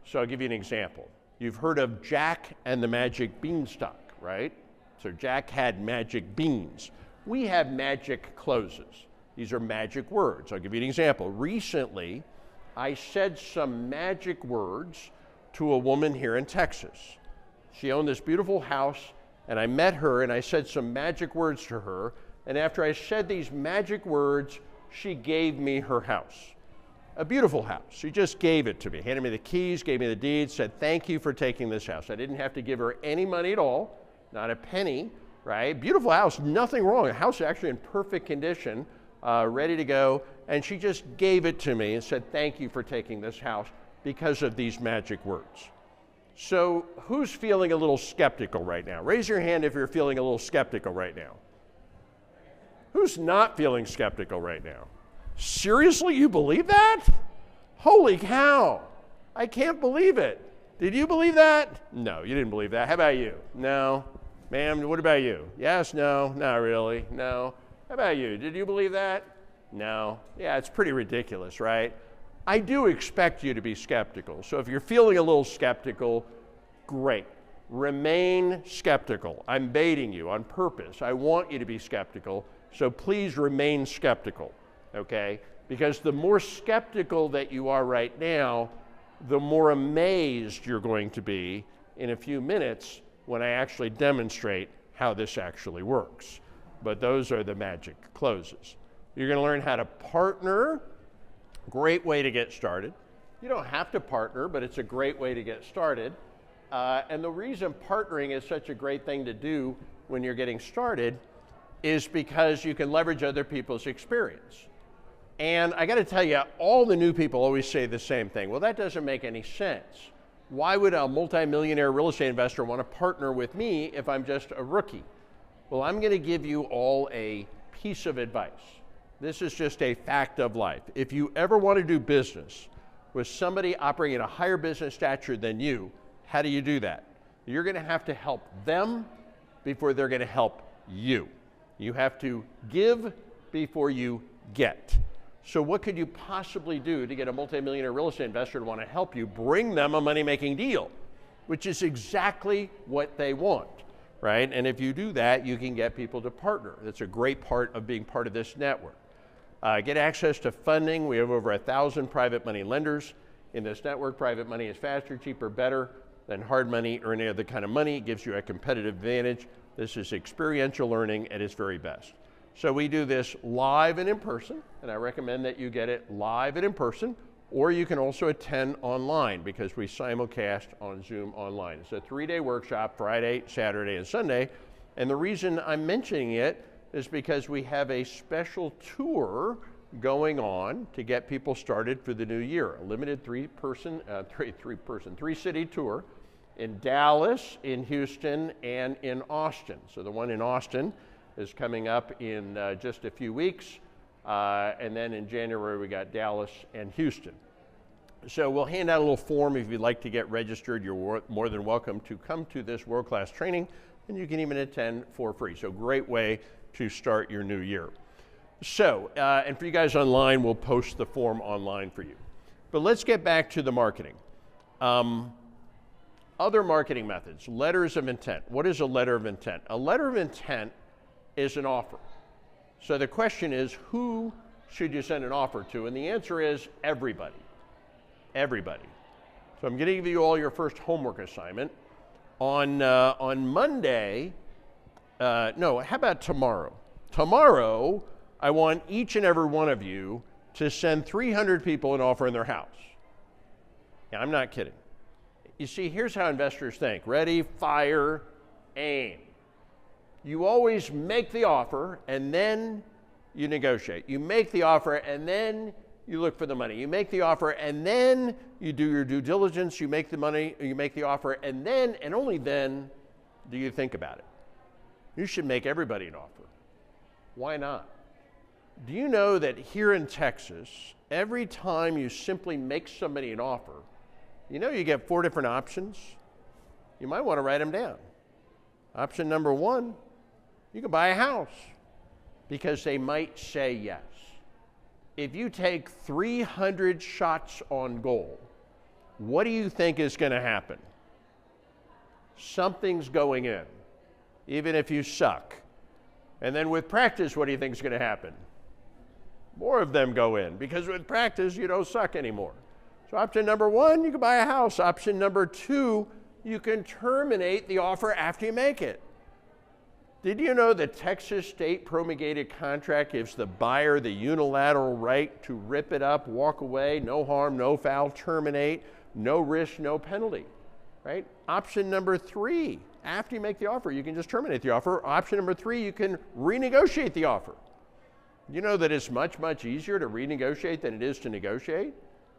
So I'll give you an example. You've heard of Jack and the Magic Beanstalk, right? So Jack had magic beans. We have magic closes. These are magic words. I'll give you an example. Recently, I said some magic words to a woman here in Texas. She owned this beautiful house, and I met her and I said some magic words to her, and after I said these magic words, she gave me her house. A beautiful house. She just gave it to me, handed me the keys, gave me the deed, said thank you for taking this house. I didn't have to give her any money at all, not a penny, right? Beautiful house, nothing wrong. The house is actually in perfect condition, ready to go, and she just gave it to me and said thank you for taking this house because of these magic words. So who's feeling a little skeptical right now? Raise your hand if you're feeling a little skeptical right now. Who's not feeling skeptical right now? Seriously, you believe that? Holy cow, I can't believe it. Did you believe that? No, you didn't believe that. How about you? No. Ma'am, what about you? Yes, no, not really, no. How about you? Did you believe that? No. Yeah, it's pretty ridiculous, right? I do expect you to be skeptical. So if you're feeling a little skeptical, great. Remain skeptical. I'm baiting you on purpose. I want you to be skeptical, so please remain skeptical, okay? Because the more skeptical that you are right now, the more amazed you're going to be in a few minutes when I actually demonstrate how this actually works. But those are the magic closes. You're going to learn how to partner. Great way to get started. You don't have to partner, but it's a great way to get started. And the reason partnering is such a great thing to do when you're getting started is because you can leverage other people's experience. And I got to tell you, all the new people always say the same thing. Well, that doesn't make any sense. Why would a multimillionaire real estate investor want to partner with me if I'm just a rookie? Well, I'm going to give you all a piece of advice. This is just a fact of life. If you ever want to do business with somebody operating at a higher business stature than you, how do you do that? You're going to have to help them before they're going to help you. You have to give before you get. So what could you possibly do to get a multimillionaire real estate investor to want to help you? Bring them a money-making deal, which is exactly what they want, right? And if you do that, you can get people to partner. That's a great part of being part of this network. Get access to funding. We have over 1,000 private money lenders in this network. Private money is faster, cheaper, better than hard money or any other kind of money. It gives you a competitive advantage. This is experiential learning at its very best. So we do this live and in person, and I recommend that you get it live and in person, or you can also attend online because we simulcast on Zoom online. It's a 3-day workshop, Friday, Saturday, and Sunday. And the reason I'm mentioning it is because we have a special tour going on to get people started for the new year. A limited three-city tour in Dallas, in Houston, and in Austin. So the one in Austin is coming up in just a few weeks. And then in January, we got Dallas and Houston. So we'll hand out a little form if you'd like to get registered. You're more than welcome to come to this world-class training, and you can even attend for free. So great way to start your new year. So, and for you guys online, we'll post the form online for you. But let's get back to the marketing. Other marketing methods, letters of intent. What is a letter of intent? A letter of intent is an offer. So the question is, who should you send an offer to? And the answer is everybody. Everybody. So I'm going to give you all your first homework assignment. On Monday, no, how about tomorrow? Tomorrow, I want each and every one of you to send 300 people an offer in their house. Yeah, I'm not kidding. You see, here's how investors think. Ready, fire, aim. You always make the offer and then you negotiate. You make the offer and then you look for the money. You make the offer and then you do your due diligence. You make the money, you make the offer, and then, and only then, do you think about it. You should make everybody an offer. Why not? Do you know that here in Texas, every time you simply make somebody an offer, you know you get 4 different options? You might want to write them down. Option number 1, you can buy a house because they might say yes. If you take 300 shots on goal, what do you think is going to happen? Something's going in, even if you suck. And then with practice, what do you think is going to happen? More of them go in, because with practice, you don't suck anymore. So option number 1, you can buy a house. Option number 2, you can terminate the offer after you make it. Did you know the Texas state promulgated contract gives the buyer the unilateral right to rip it up, walk away, no harm, no foul, terminate, no risk, no penalty, right? Option number 3, after you make the offer, you can just terminate the offer. Option number 3, you can renegotiate the offer. You know that it's much, much easier to renegotiate than it is to negotiate,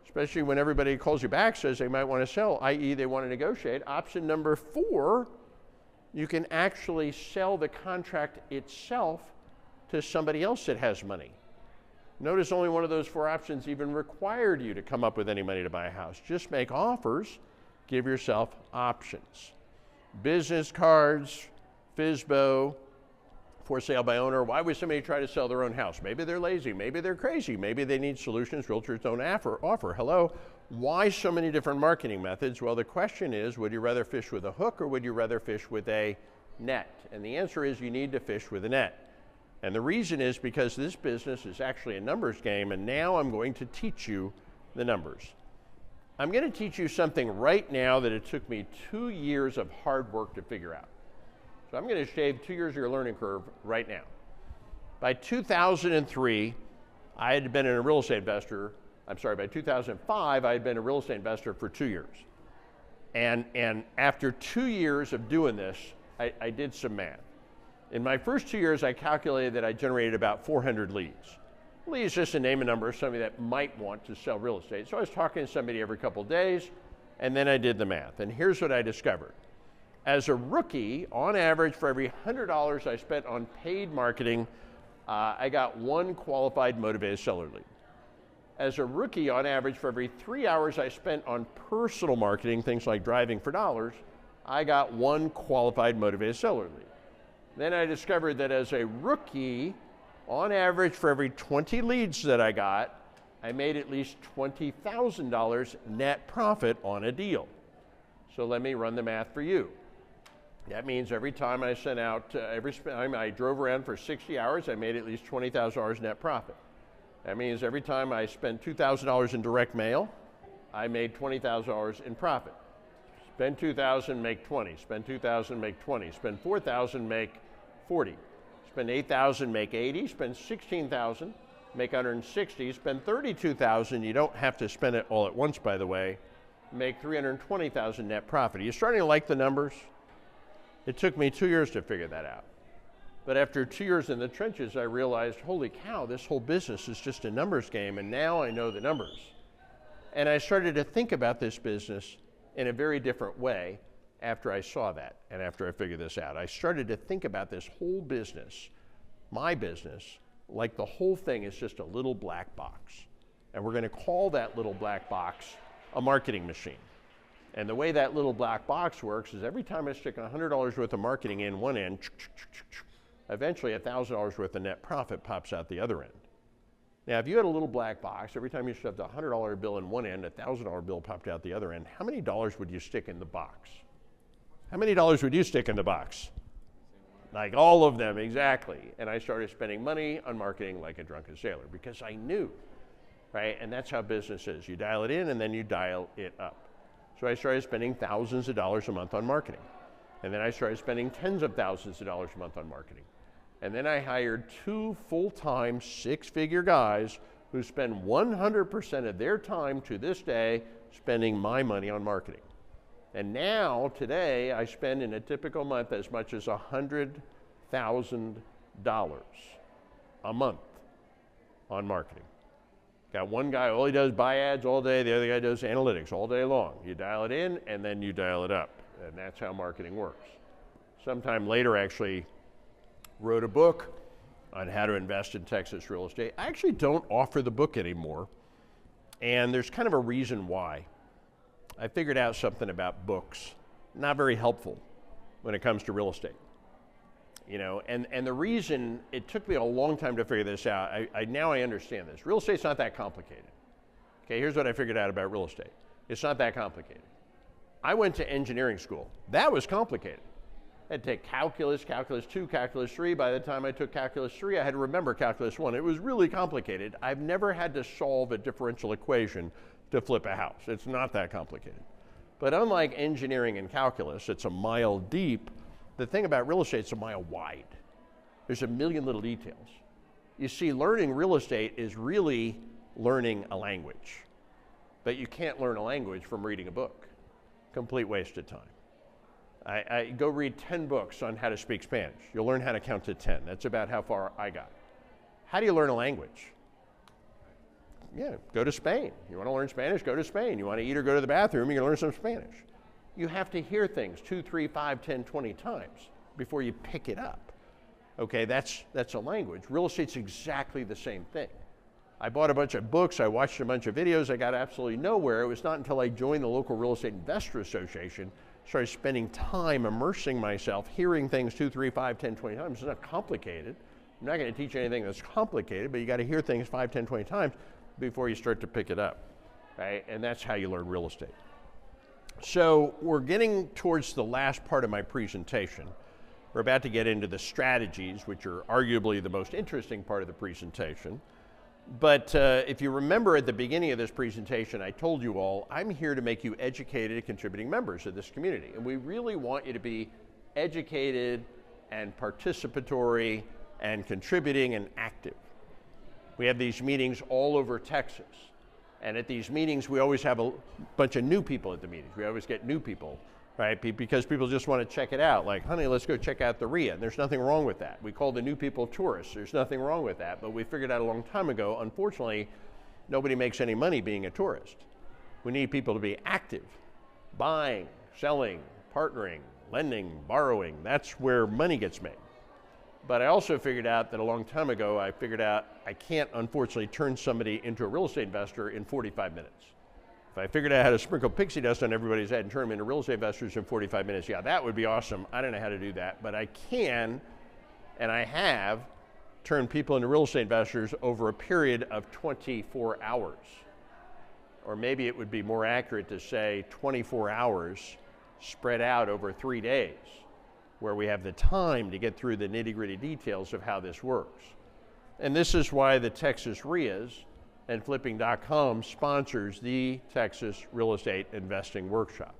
especially when everybody calls you back says they might want to sell, i.e. they want to negotiate. Option number 4, you can actually sell the contract itself to somebody else that has money. Notice only one of those 4 options even required you to come up with any money to buy a house. Just make offers, Give yourself options. Business cards, FSBO, for sale by owner. Why would somebody try to sell their own house? Maybe they're lazy, maybe they're crazy, maybe they need solutions realtors don't offer. Hello, why so many different marketing methods? Well, the question is, would you rather fish with a hook or would you rather fish with a net? And the answer is you need to fish with a net. And the reason is because this business is actually a numbers game, and now I'm going to teach you the numbers. I'm going to teach you something right now that it took me 2 years of hard work to figure out. So I'm going to shave 2 years of your learning curve right now. By 2003, I had been a real estate investor. I'm sorry, by 2005, I had been a real estate investor for 2 years. And after 2 years of doing this, I did some math. In my first 2 years, I calculated that I generated about 400 leads. Leads just to name a number of somebody that might want to sell real estate. So I was talking to somebody every couple of days, and then I did the math. And here's what I discovered. As a rookie, on average, for every $100 I spent on paid marketing, I got 1 qualified motivated seller lead. As a rookie, on average, for every 3 hours I spent on personal marketing, things like driving for dollars, I got 1 qualified motivated seller lead. Then I discovered that as a rookie, on average, for every 20 leads that I got, I made at least $20,000 net profit on a deal. So let me run the math for you. That means every time I sent out, every time I drove around for 60 hours, I made at least $20,000 net profit. That means every time I spent $2,000 in direct mail, I made $20,000 in profit. Spend $2,000, make 20. Spend $2,000, make 20. Spend $4,000, make 40. Spend $8,000, make 80. Spend $16,000, make 160. Spend $32,000. You don't have to spend it all at once, by the way. Make $320,000 net profit. Are you starting to like the numbers? It took me 2 years to figure that out. But after 2 years in the trenches, I realized, holy cow, this whole business is just a numbers game, and now I know the numbers. And I started to think about this business in a very different way after I saw that and after I figured this out. I started to think about this whole business, my business, like the whole thing is just a little black box. And we're going to call that little black box a marketing machine. And the way that little black box works is every time I stick $100 worth of marketing in one end, eventually $1,000 worth of net profit pops out the other end. Now, if you had a little black box, every time you shoved a $100 bill in one end, a $1,000 bill popped out the other end, how many dollars would you stick in the box? How many dollars would you stick in the box? Like all of them, exactly. And I started spending money on marketing like a drunken sailor because I knew, right? And that's how business is. You dial it in and then you dial it up. So I started spending thousands of dollars a month on marketing. And then I started spending tens of thousands of dollars a month on marketing. And then I hired 2 full-time, 6-figure guys who spend 100% of their time to this day spending my money on marketing. And now, today, I spend in a typical month as much as $100,000 a month on marketing. Got one guy, all he does is buy ads all day, the other guy does analytics all day long. You dial it in and then you dial it up, and that's how marketing works. Sometime later, actually, wrote a book on how to invest in Texas real estate. I actually don't offer the book anymore, and there's kind of a reason why. I figured out something about books, not very helpful when it comes to real estate. You know, and the reason it took me a long time to figure this out, now I understand this. Real estate's not that complicated. Okay, here's what I figured out about real estate. It's not that complicated. I went to engineering school. That was complicated. I had to take calculus, calculus 2, calculus 3. By the time I took calculus 3, I had to remember calculus 1. It was really complicated. I've never had to solve a differential equation to flip a house. It's not that complicated. But unlike engineering and calculus, it's a mile deep. The thing about real estate, it's a mile wide. There's a million little details. You see, learning real estate is really learning a language. But you can't learn a language from reading a book. Complete waste of time. I go read 10 books on how to speak Spanish. You'll learn how to count to 10. That's about how far I got. How do you learn a language? Yeah, go to Spain. You want to learn Spanish? Go to Spain. You want to eat or go to the bathroom? You're going to learn some Spanish. You have to hear things 2, 3, 5, 10, 20 times before you pick it up. Okay, that's a language. Real estate's exactly the same thing. I bought a bunch of books, I watched a bunch of videos, I got absolutely nowhere. It was not until I joined the local Real Estate Investor Association, started spending time immersing myself, hearing things 2, 3, 5, 10, 20 times. It's not complicated. I'm not going to teach anything that's complicated, but you got to hear things 5, 10, 20 times before you start to pick it up, right? And that's how you learn real estate. So we're getting towards the last part of my presentation. We're about to get into the strategies, which are arguably the most interesting part of the presentation. But if you remember at the beginning of this presentation, I told you all, I'm here to make you educated, contributing members of this community. And we really want you to be educated and participatory and contributing and active. We have these meetings all over Texas. And at these meetings, we always have a bunch of new people at the meetings. We always get new people, right? Because people just want to check it out. Like, honey, let's go check out the REIA. And there's nothing wrong with that. We call the new people tourists. There's nothing wrong with that. But we figured out a long time ago, unfortunately, nobody makes any money being a tourist. We need people to be active, buying, selling, partnering, lending, borrowing. That's where money gets made. But I also figured out that a long time ago, I figured out I can't, unfortunately, turn somebody into a real estate investor in 45 minutes. If I figured out how to sprinkle pixie dust on everybody's head and turn them into real estate investors in 45 minutes, yeah, that would be awesome. I don't know how to do that, but I can, and I have, turned people into real estate investors over a period of 24 hours. Or maybe it would be more accurate to say 24 hours spread out over 3 days, where we have the time to get through the nitty-gritty details of how this works. And this is why the Texas REIAs and Flipping.com sponsors the Texas Real Estate Investing Workshop.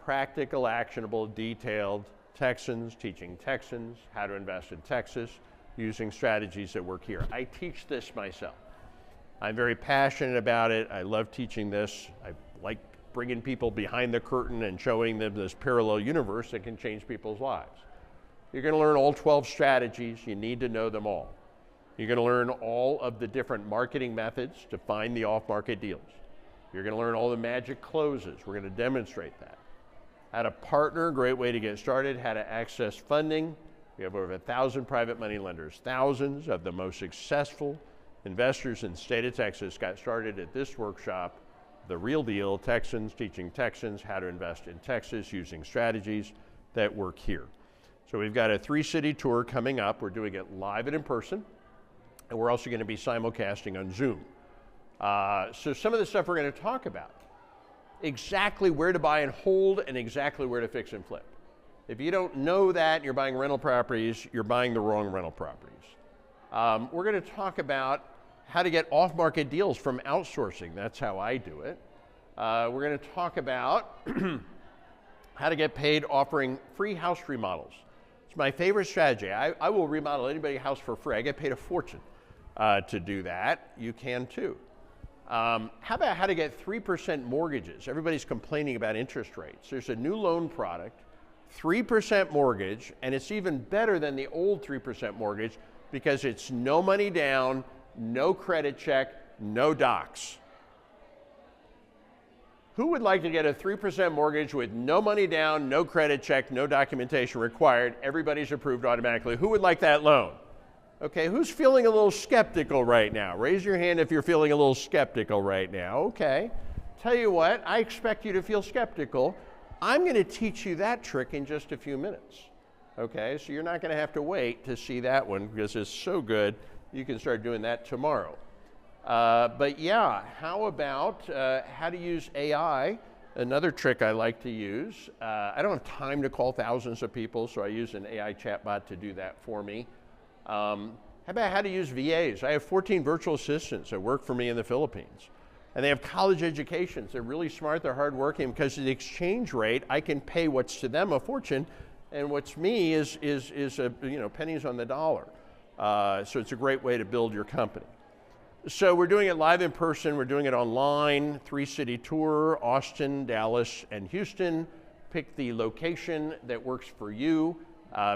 Practical, actionable, detailed Texans teaching Texans how to invest in Texas using strategies that work here. I teach this myself. I'm very passionate about it. I love teaching this. I like bringing people behind the curtain and showing them this parallel universe that can change people's lives. You're going to learn all 12 strategies. You need to know them all. You're going to learn all of the different marketing methods to find the off-market deals. You're going to learn all the magic closes. We're going to demonstrate that. How to partner, great way to get started. How to access funding. We have over 1,000 private money lenders. Thousands of the most successful investors in the state of Texas got started at this workshop. The real deal, Texans teaching Texans how to invest in Texas using strategies that work here. So we've got a 3-city tour coming up. We're doing it live and in person, and we're also going to be simulcasting on Zoom. So some of the stuff we're going to talk about, exactly where to buy and hold and exactly where to fix and flip. If you don't know that and you're buying rental properties, you're buying the wrong rental properties. We're going to talk about how to get off-market deals from outsourcing. That's how I do it. We're going to talk about how to get paid offering free house remodels. It's my favorite strategy. I will remodel anybody's house for free. I get paid a fortune to do that. You can too. How about how to get 3% mortgages? Everybody's complaining about interest rates. There's a new loan product, 3% mortgage, and it's even better than the old 3% mortgage because it's no money down, no credit check, no docs. Who would like to get a 3% mortgage with no money down, no credit check, no documentation required? Everybody's approved automatically. Who would like that loan? Okay, who's feeling a little skeptical right now? Raise your hand if you're feeling a little skeptical right now. Okay, tell you what, I expect you to feel skeptical. I'm going to teach you that trick in just a few minutes. Okay, so you're not going to have to wait to see that one because it's so good. You can start doing that tomorrow. But yeah, how about how to use AI? Another trick I like to use. I don't have time to call thousands of people, so I use an AI chatbot to do that for me. How about how to use VAs? I have 14 virtual assistants that work for me in the Philippines. And they have college educations. They're really smart, they're hardworking. Because of the exchange rate, I can pay what's to them a fortune, and what's me is pennies on the dollar. So it's a great way to build your company. So we're doing it live in person, we're doing it online, 3-city tour, Austin, Dallas, and Houston. Pick the location that works for you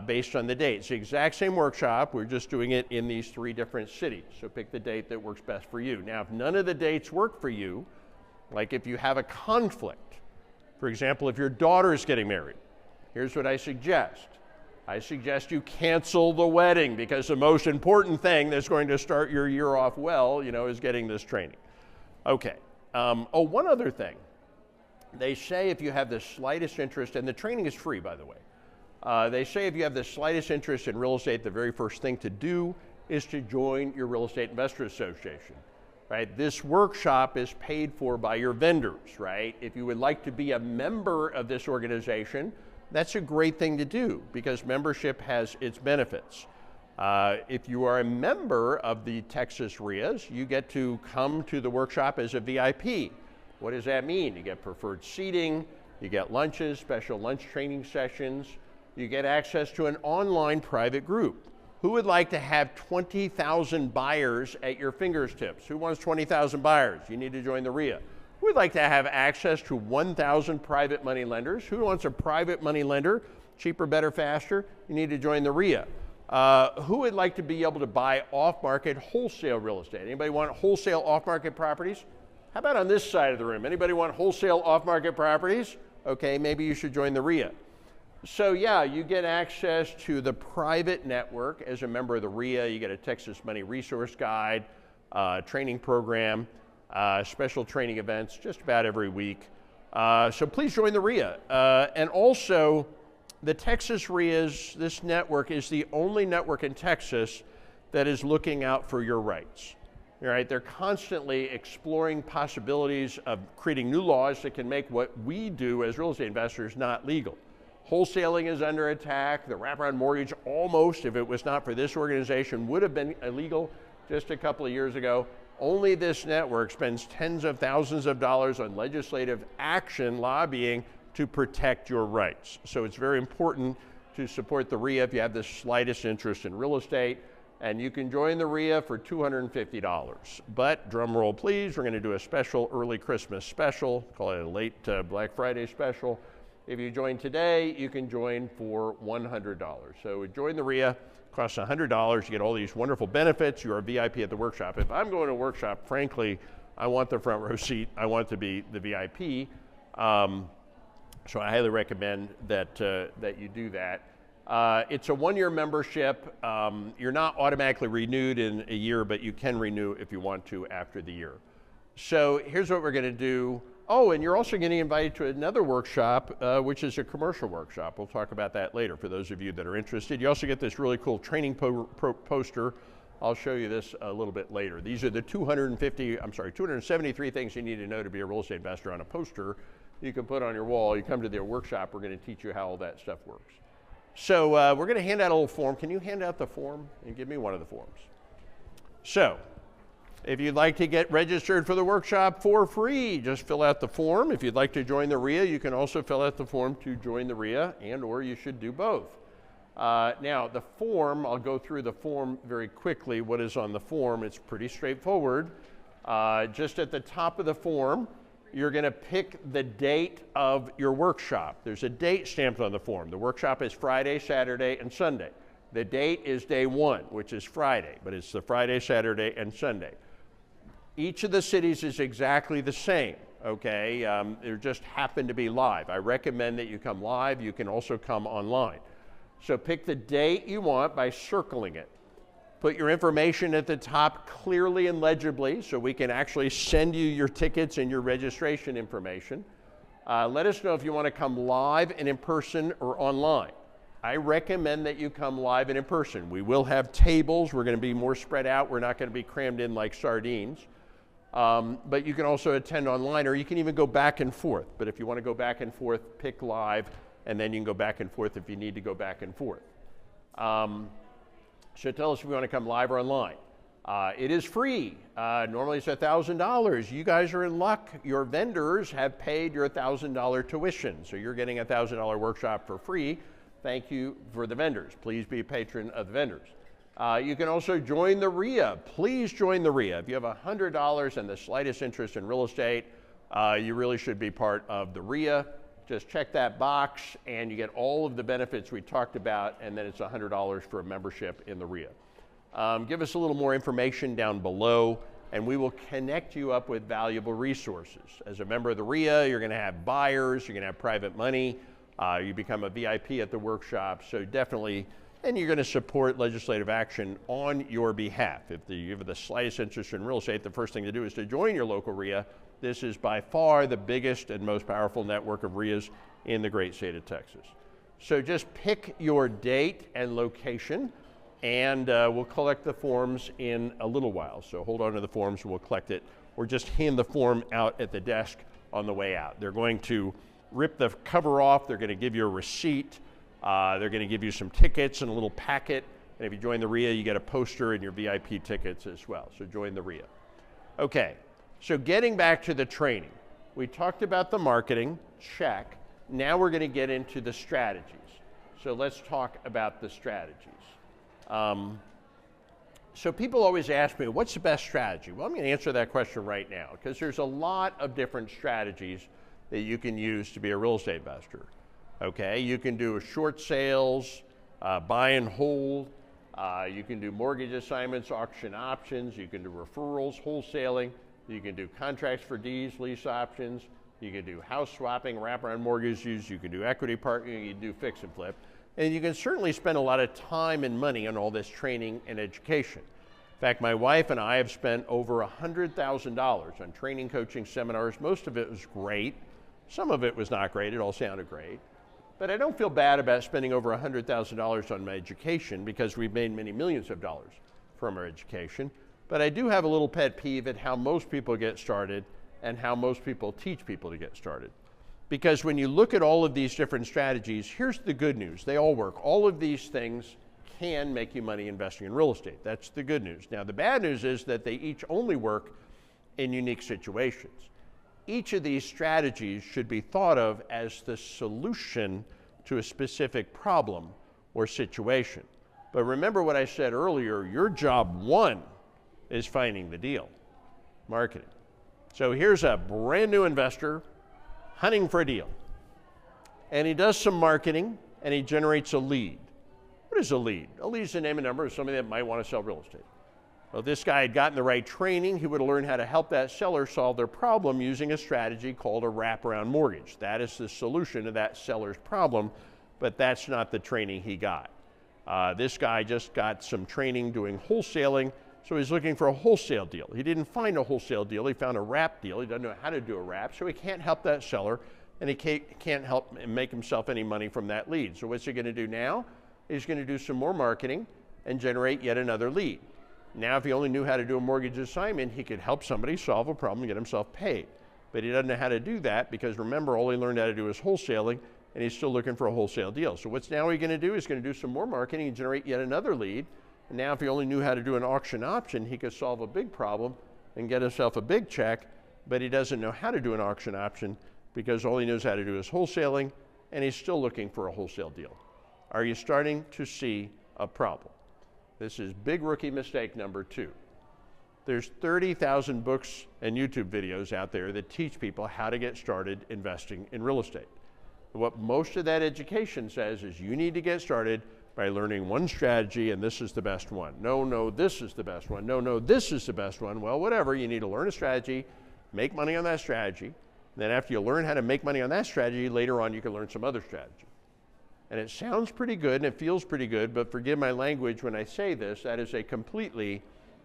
based on the date. It's the exact same workshop, we're just doing it in these 3 different cities. So pick the date that works best for you. Now, if none of the dates work for you, like if you have a conflict, for example, if your daughter is getting married, here's what I suggest. I suggest you cancel the wedding, because the most important thing that's going to start your year off well, is getting this training. Okay. One other thing. They say if you have the slightest interest, and the training is free, by the way. They say if you have the slightest interest in real estate, the very first thing to do is to join your Real Estate Investor Association, right? This workshop is paid for by your vendors, right? If you would like to be a member of this organization, that's a great thing to do, because membership has its benefits. If you are a member of the Texas REIAs, you get to come to the workshop as a VIP. What does that mean? You get preferred seating, you get lunches, special lunch training sessions, you get access to an online private group. Who would like to have 20,000 buyers at your fingertips? Who wants 20,000 buyers? You need to join the REIA. Who would like to have access to 1,000 private money lenders? Who wants a private money lender? Cheaper, better, faster? You need to join the REIA. Who would like to be able to buy off-market wholesale real estate? Anybody want wholesale off-market properties? How about on this side of the room? Anybody want wholesale off-market properties? Okay, maybe you should join the REIA. So yeah, you get access to the private network as a member of the REIA. You get a Texas Money Resource Guide, training program, special training events just about every week. So please join the REIA. And also, the Texas REIAs, this network is the only network in Texas that is looking out for your rights. All right, they're constantly exploring possibilities of creating new laws that can make what we do as real estate investors not legal. Wholesaling is under attack. The wraparound mortgage almost, if it was not for this organization, would have been illegal just a couple of years ago. Only this network spends tens of thousands of dollars on legislative action lobbying to protect your rights. So it's very important to support the REIA if you have the slightest interest in real estate. And you can join the REIA for $250. But drum roll please, we're going to do a special early Christmas special, call it a late Black Friday special. If you join today, you can join for $100. So join the REIA, costs $100. You get all these wonderful benefits. You're a VIP at the workshop. If I'm going to a workshop, frankly, I want the front row seat. I want to be the VIP. So I highly recommend that, that you do that. It's a one-year membership. You're not automatically renewed in a year, but you can renew if you want to after the year. So here's what we're going to do. Oh, and you're also getting invited to another workshop, which is a commercial workshop. We'll talk about that later for those of you that are interested. You also get this really cool training poster. I'll show you this a little bit later. These are the 273 things you need to know to be a real estate investor on a poster you can put on your wall. You come to their workshop, we're going to teach you how all that stuff works. So we're going to hand out a little form. Can you hand out the form and give me one of the forms? So if you'd like to get registered for the workshop for free, just fill out the form. If you'd like to join the REIA, you can also fill out the form to join the REIA, and or you should do both. Now the form, I'll go through the form very quickly. What is on the form? It's pretty straightforward. Just at the top of the form, you're going to pick the date of your workshop. There's a date stamped on the form. The workshop is Friday, Saturday, and Sunday. The date is day 1, which is Friday, but it's the Friday, Saturday, and Sunday. Each of the cities is exactly the same, okay? They just happen to be live. I recommend that you come live. You can also come online. So pick the date you want by circling it. Put your information at the top clearly and legibly so we can actually send you your tickets and your registration information. Let us know if you want to come live and in person or online. I recommend that you come live and in person. We will have tables. We're going to be more spread out. We're not going to be crammed in like sardines. But you can also attend online, or you can even go back and forth. But if you want to go back and forth, pick live, and then you can go back and forth if you need to go back and forth. So tell us if you want to come live or online. It is free. Normally it's $1,000. You guys are in luck. Your vendors have paid your $1,000 tuition. So you're getting a $1,000 workshop for free. Thank you for the vendors. Please be a patron of the vendors. You can also join the REIA. Please join the REIA. If you have $100 and the slightest interest in real estate, you really should be part of the REIA. Just check that box and you get all of the benefits we talked about, and then it's $100 for a membership in the REIA. Give us a little more information down below and we will connect you up with valuable resources. As a member of the REIA, you're going to have buyers, you're going to have private money, You become a VIP at the workshop, so definitely, and you're going to support legislative action on your behalf. If you have the slightest interest in real estate, the first thing to do is to join your local REIA. This is by far the biggest and most powerful network of REIAs in the great state of Texas. So just pick your date and location, and we'll collect the forms in a little while. So hold on to the forms, we'll collect it, or just hand the form out at the desk on the way out. They're going to rip the cover off, they're going to give you a receipt, they're going to give you some tickets and a little packet, and if you join the REIA, you get a poster and your VIP tickets as well. So join the REIA. Okay, so getting back to the training, we talked about the marketing, check. Now we're going to get into the strategies. So let's talk about the strategies. So people always ask me, what's the best strategy? Well, I'm going to answer that question right now, because there's a lot of different strategies that you can use to be a real estate investor. Okay, you can do short sales, buy and hold, you can do mortgage assignments, auction options, you can do referrals, wholesaling, you can do contracts for deeds, lease options, you can do house swapping, wraparound mortgages, you can do equity partnering, you can do fix and flip, and you can certainly spend a lot of time and money on all this training and education. In fact, my wife and I have spent over $100,000 on training, coaching, seminars. Most of it was great. Some of it was not great, it all sounded great. But I don't feel bad about spending over $100,000 on my education, because we've made many millions of dollars from our education. But I do have a little pet peeve at how most people get started and how most people teach people to get started. Because when you look at all of these different strategies, here's the good news. They all work. All of these things can make you money investing in real estate. That's the good news. Now, the bad news is that they each only work in unique situations. Each of these strategies should be thought of as the solution to a specific problem or situation. But remember what I said earlier, your job one is finding the deal, marketing. So here's a brand new investor hunting for a deal. And he does some marketing and he generates a lead. What is a lead? A lead is the name and number of somebody that might want to sell real estate. Well, if this guy had gotten the right training, he would have learned how to help that seller solve their problem using a strategy called a wraparound mortgage. That is the solution to that seller's problem, but that's not the training he got. This guy just got some training doing wholesaling, so he's looking for a wholesale deal. He didn't find a wholesale deal, he found a wrap deal. He doesn't know how to do a wrap, so he can't help that seller, and he can't help make himself any money from that lead. So what's he going to do now? He's going to do some more marketing and generate yet another lead. Now, if he only knew how to do a mortgage assignment, he could help somebody solve a problem and get himself paid. But he doesn't know how to do that, because remember, all he learned how to do is wholesaling, and he's still looking for a wholesale deal. So what's now he going to do? He's going to do some more marketing and generate yet another lead. And now if he only knew how to do an auction option, he could solve a big problem and get himself a big check, but he doesn't know how to do an auction option, because all he knows how to do is wholesaling, and he's still looking for a wholesale deal. Are you starting to see a problem? This is big rookie mistake number 2. There's 30,000 books and YouTube videos out there that teach people how to get started investing in real estate. What most of that education says is you need to get started by learning one strategy, and this is the best one. No, this is the best one. No, this is the best one. Well, whatever, you need to learn a strategy, make money on that strategy. Then after you learn how to make money on that strategy, later on you can learn some other strategy. And it sounds pretty good and it feels pretty good, but forgive my language when I say this, that is a completely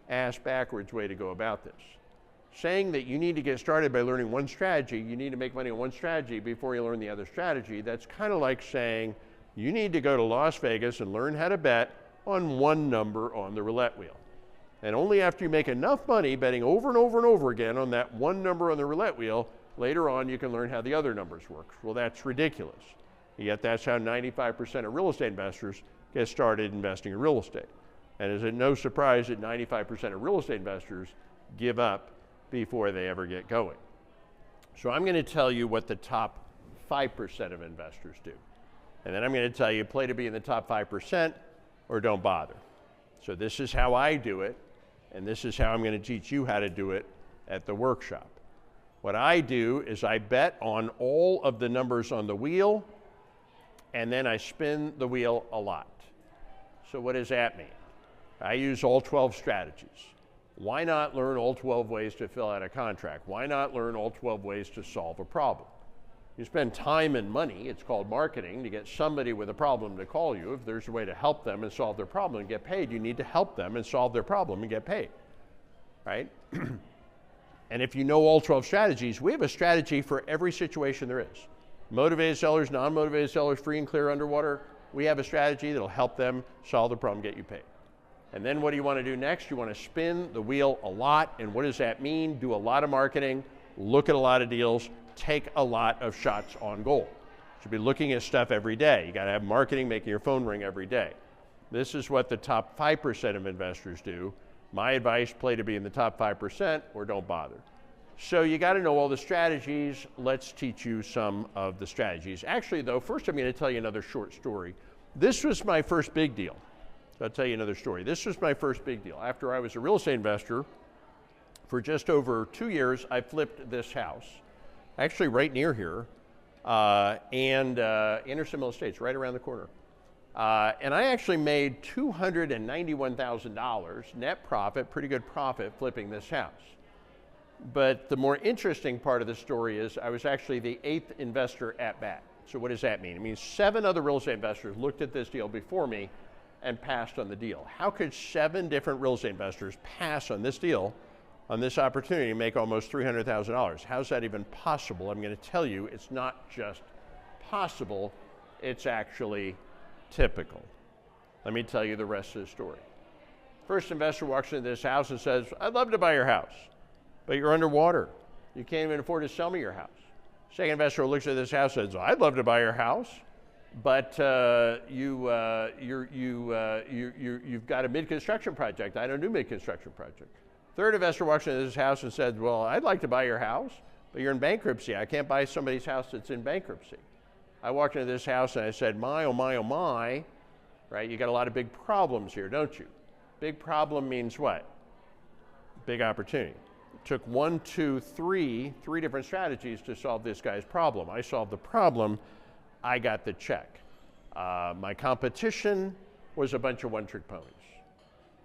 ass-backwards way to go about this. Saying that you need to get started by learning one strategy, you need to make money on one strategy before you learn the other strategy, that's kind of like saying you need to go to Las Vegas and learn how to bet on one number on the roulette wheel. And only after you make enough money betting over and over and over again on that one number on the roulette wheel, later on you can learn how the other numbers work. Well, that's ridiculous. Yet that's how 95% of real estate investors get started investing in real estate. And is it no surprise that 95% of real estate investors give up before they ever get going? So I'm going to tell you what the top 5% of investors do. And then I'm going to tell you, play to be in the top 5% or don't bother. So this is how I do it, and this is how I'm going to teach you how to do it at the workshop. What I do is I bet on all of the numbers on the wheel, and then I spin the wheel a lot. So what does that mean? I use all 12 strategies. Why not learn all 12 ways to fill out a contract? Why not learn all 12 ways to solve a problem? You spend time and money, it's called marketing, to get somebody with a problem to call you. If there's a way to help them and solve their problem and get paid, you need to help them and solve their problem and get paid, right? And if you know all 12 strategies, we have a strategy for every situation there is. Motivated sellers, non-motivated sellers, free and clear underwater, we have a strategy that'll help them solve the problem, get you paid. And then what do you want to do next? You want to spin the wheel a lot. And what does that mean? Do a lot of marketing, look at a lot of deals, take a lot of shots on goal. You should be looking at stuff every day. You got to have marketing making your phone ring every day. This is what the top 5% of investors do. My advice, play to be in the top 5% or don't bother. So you got to know all the strategies. Let's teach you some of the strategies. Actually though, first I'm going to tell you another short story. This was my first big deal. So I'll tell you another story. This was my first big deal. After I was a real estate investor for just over 2 years, I flipped this house, actually right near here, and Anderson Mill Estates, right around the corner. And I actually made $291,000 net profit, pretty good profit, flipping this house. But the more interesting part of the story is I was actually the 8th investor at bat. So what does that mean? It means 7 other real estate investors looked at this deal before me and passed on the deal. How could 7 different real estate investors pass on this deal, on this opportunity to make almost $300,000? How's that even possible? I'm going to tell you it's not just possible, it's actually typical. Let me tell you the rest of the story. First investor walks into this house and says, I'd love to buy your house, but you're underwater. You can't even afford to sell me your house. Second investor looks at this house and says, I'd love to buy your house, but you've got a mid-construction project. I don't do mid-construction project. Third investor walks into this house and says, well, I'd like to buy your house, but you're in bankruptcy. I can't buy somebody's house that's in bankruptcy. I walked into this house and I said, my, oh my, oh my, right? You got a lot of big problems here, don't you? Big problem means what? Big opportunity. It took 1, 2, 3 different strategies to solve this guy's problem. I solved the problem, I got the check. My competition was a bunch of one-trick ponies.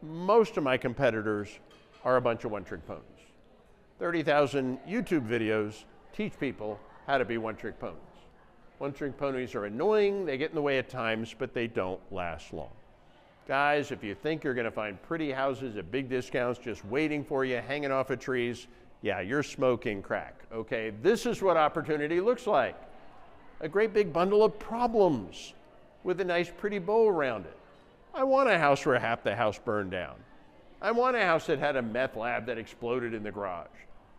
Most of my competitors are a bunch of one-trick ponies. 30,000 YouTube videos teach people how to be one-trick ponies. One-trick ponies are annoying, they get in the way at times, but they don't last long. Guys, if you think you're gonna find pretty houses at big discounts just waiting for you, hanging off of trees, yeah, you're smoking crack, okay? This is what opportunity looks like. A great big bundle of problems with a nice pretty bow around it. I want a house where half the house burned down. I want a house that had a meth lab that exploded in the garage.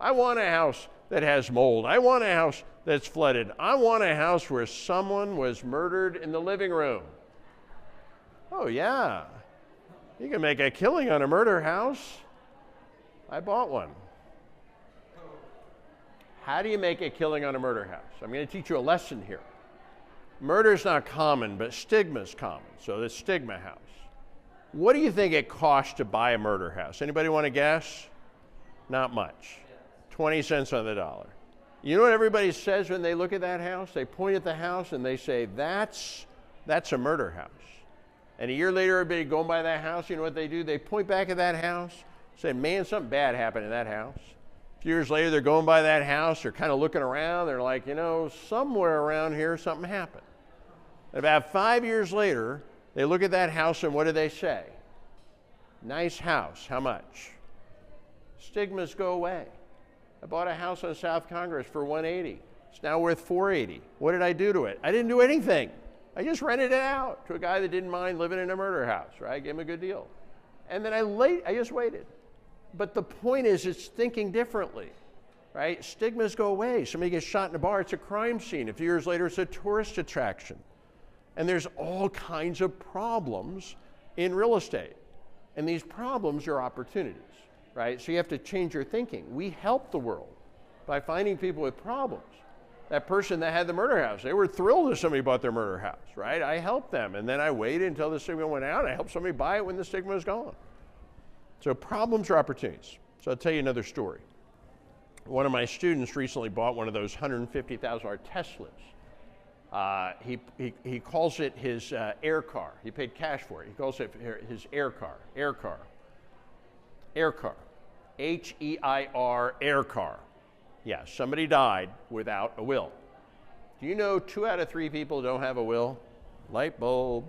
I want a house that has mold. I want a house that's flooded. I want a house where someone was murdered in the living room. Oh yeah, you can make a killing on a murder house. I bought one. How do you make a killing on a murder house? I'm going to teach you a lesson here. Murder is not common, but stigma is common. So the stigma house. What do you think it costs to buy a murder house? Anybody want to guess? Not much. 20 cents on the dollar. You know what everybody says when they look at that house? They point at the house and they say, that's a murder house. And a year later, everybody going by that house, you know what they do? They point back at that house, say, man, something bad happened in that house. A few years later, they're going by that house, they're kind of looking around, they're like, you know, somewhere around here, something happened. And about 5 years later, they look at that house and what do they say? Nice house, how much? Stigmas go away. I bought a house on South Congress for $180. It's now worth $480. What did I do to it? I didn't do anything. I just rented it out to a guy that didn't mind living in a murder house, right? I gave him a good deal. And then I just waited. But the point is, it's thinking differently, right? Stigmas go away. Somebody gets shot in a bar, it's a crime scene. A few years later, it's a tourist attraction. And there's all kinds of problems in real estate. And these problems are opportunities, right? So you have to change your thinking. We help the world by finding people with problems. That person that had the murder house, they were thrilled if somebody bought their murder house, right? I helped them, and then I waited until the stigma went out. I helped somebody buy it when the stigma was gone. So problems are opportunities. So I'll tell you another story. One of my students recently bought one of those $150,000 Teslas. He calls it his air car. He paid cash for it. He calls it his air car. Air car. Air car. H-E-I-R, air car. Yeah, somebody died without a will. Do you know 2 out of 3 people don't have a will? Light bulb.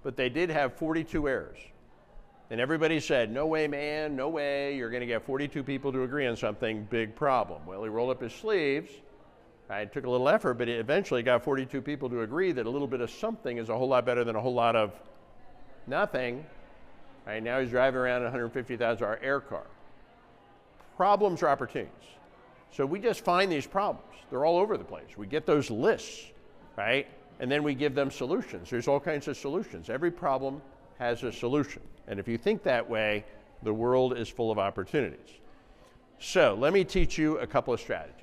But they did have 42 heirs. And everybody said, no way, man, no way, you're going to get 42 people to agree on something, big problem. Well, he rolled up his sleeves. It took a little effort, but he eventually got 42 people to agree that a little bit of something is a whole lot better than a whole lot of nothing. Right, now he's driving around a $150,000 air car. Problems are opportunities. So we just find these problems. They're all over the place. We get those lists, right? And then we give them solutions. There's all kinds of solutions. Every problem has a solution. And if you think that way, the world is full of opportunities. So let me teach you a couple of strategies.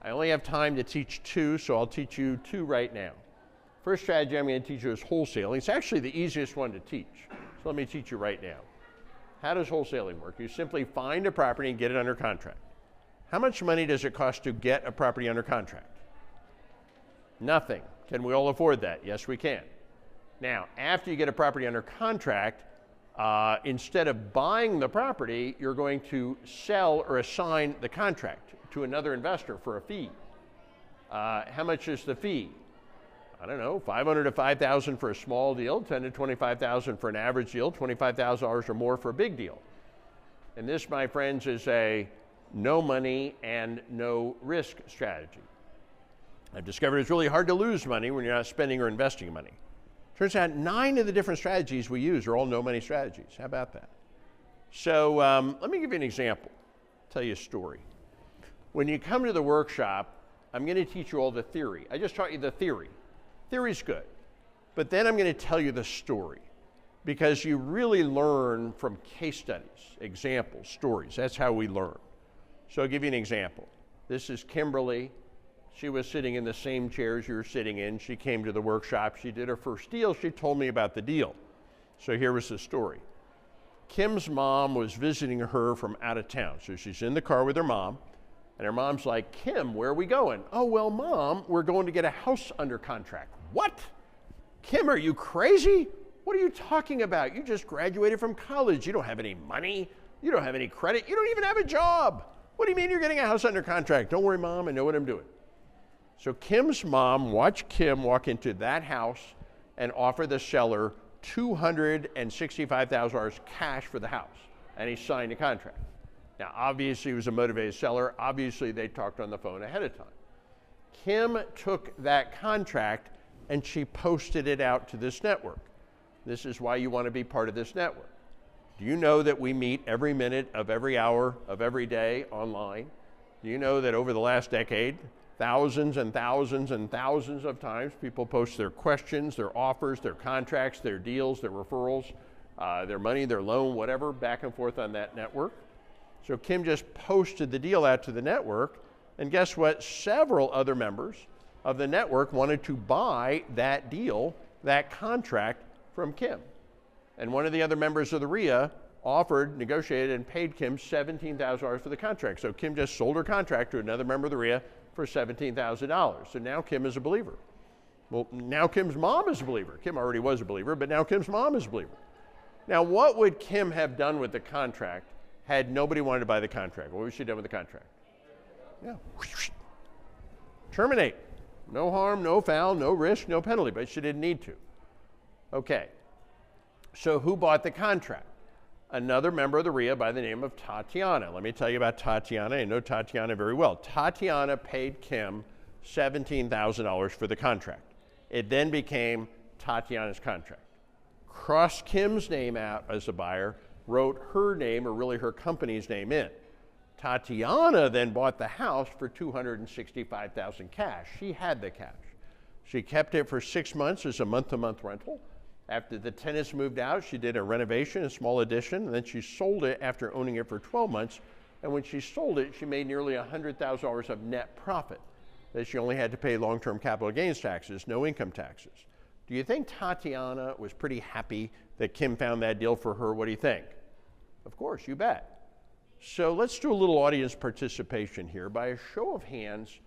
I only have time to teach 2, so I'll teach you 2 right now. First strategy I'm going to teach you is wholesaling. It's actually the easiest one to teach. So let me teach you right now. How does wholesaling work? You simply find a property and get it under contract. How much money does it cost to get a property under contract? Nothing. Can we all afford that? Yes, we can. Now, after you get a property under contract, instead of buying the property, you're going to sell or assign the contract to another investor for a fee. How much is the fee? I don't know, $500 to $5,000 for a small deal, $10,000 to $25,000 for an average deal, $25,000 or more for a big deal. And this, my friends, is a no money and no risk strategy. I've discovered it's really hard to lose money when you're not spending or investing money. Turns out 9 of the different strategies we use are all no money strategies. How about that? So let me give you an example, tell you a story. When you come to the workshop, I'm going to teach you all the theory. I just taught you the theory. Theory's good. But then I'm going to tell you the story, because you really learn from case studies, examples, stories. That's how we learn. So I'll give you an example. This is Kimberly. She was sitting in the same chairs you were sitting in. She came to the workshop. She did her first deal. She told me about the deal. So here was the story. Kim's mom was visiting her from out of town. So she's in the car with her mom. And her mom's like, Kim, where are we going? Oh, well, Mom, we're going to get a house under contract. What? Kim, are you crazy? What are you talking about? You just graduated from college. You don't have any money. You don't have any credit. You don't even have a job. What do you mean you're getting a house under contract? Don't worry, Mom, I know what I'm doing. So Kim's mom watched Kim walk into that house and offer the seller $265,000 cash for the house. And he signed a contract. Now, obviously, he was a motivated seller. Obviously, they talked on the phone ahead of time. Kim took that contract and she posted it out to this network. This is why you want to be part of this network. Do you know that we meet every minute of every hour of every day online? Do you know that over the last decade, thousands and thousands and thousands of times people post their questions, their offers, their contracts, their deals, their referrals, their money, their loan, whatever, back and forth on that network? So Kim just posted the deal out to the network, and guess what? Several other members of the network wanted to buy that deal, that contract from Kim. And one of the other members of the REIA offered, negotiated, and paid Kim $17,000 for the contract. So Kim just sold her contract to another member of the REIA for $17,000. So now Kim is a believer. Well, now Kim's mom is a believer. Kim already was a believer, but now Kim's mom is a believer. Now, what would Kim have done with the contract had nobody wanted to buy the contract? What would she done with the contract? Yeah. Terminate. No harm, no foul, no risk, no penalty, but she didn't need to. Okay. So who bought the contract? Another member of the REIA by the name of Tatiana. Let me tell you about Tatiana. I know Tatiana very well. Tatiana paid Kim $17,000 for the contract. It then became Tatiana's contract. Crossed Kim's name out as a buyer, wrote her name, or really her company's name, in. Tatiana then bought the house for $265,000 cash. She had the cash. She kept it for 6 months as a month-to-month rental. After the tenants moved out, she did a renovation, a small addition, and then she sold it after owning it for 12 months. And when she sold it, she made nearly $100,000 of net profit, that she only had to pay long-term capital gains taxes, no income taxes. Do you think Tatiana was pretty happy that Kim found that deal for her? What do you think? Of course, you bet. So let's do a little audience participation here. By a show of hands,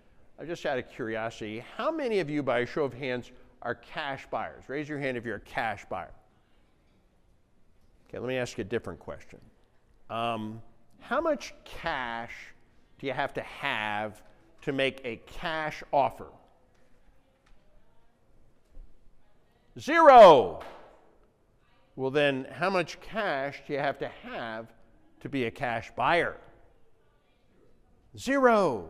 just out of curiosity, how many of you, by a show of hands, are cash buyers? Raise your hand if you're a cash buyer. Okay, let me ask you a different question. How much cash do you have to make a cash offer? Zero. Well, then how much cash do you have to be a cash buyer? Zero.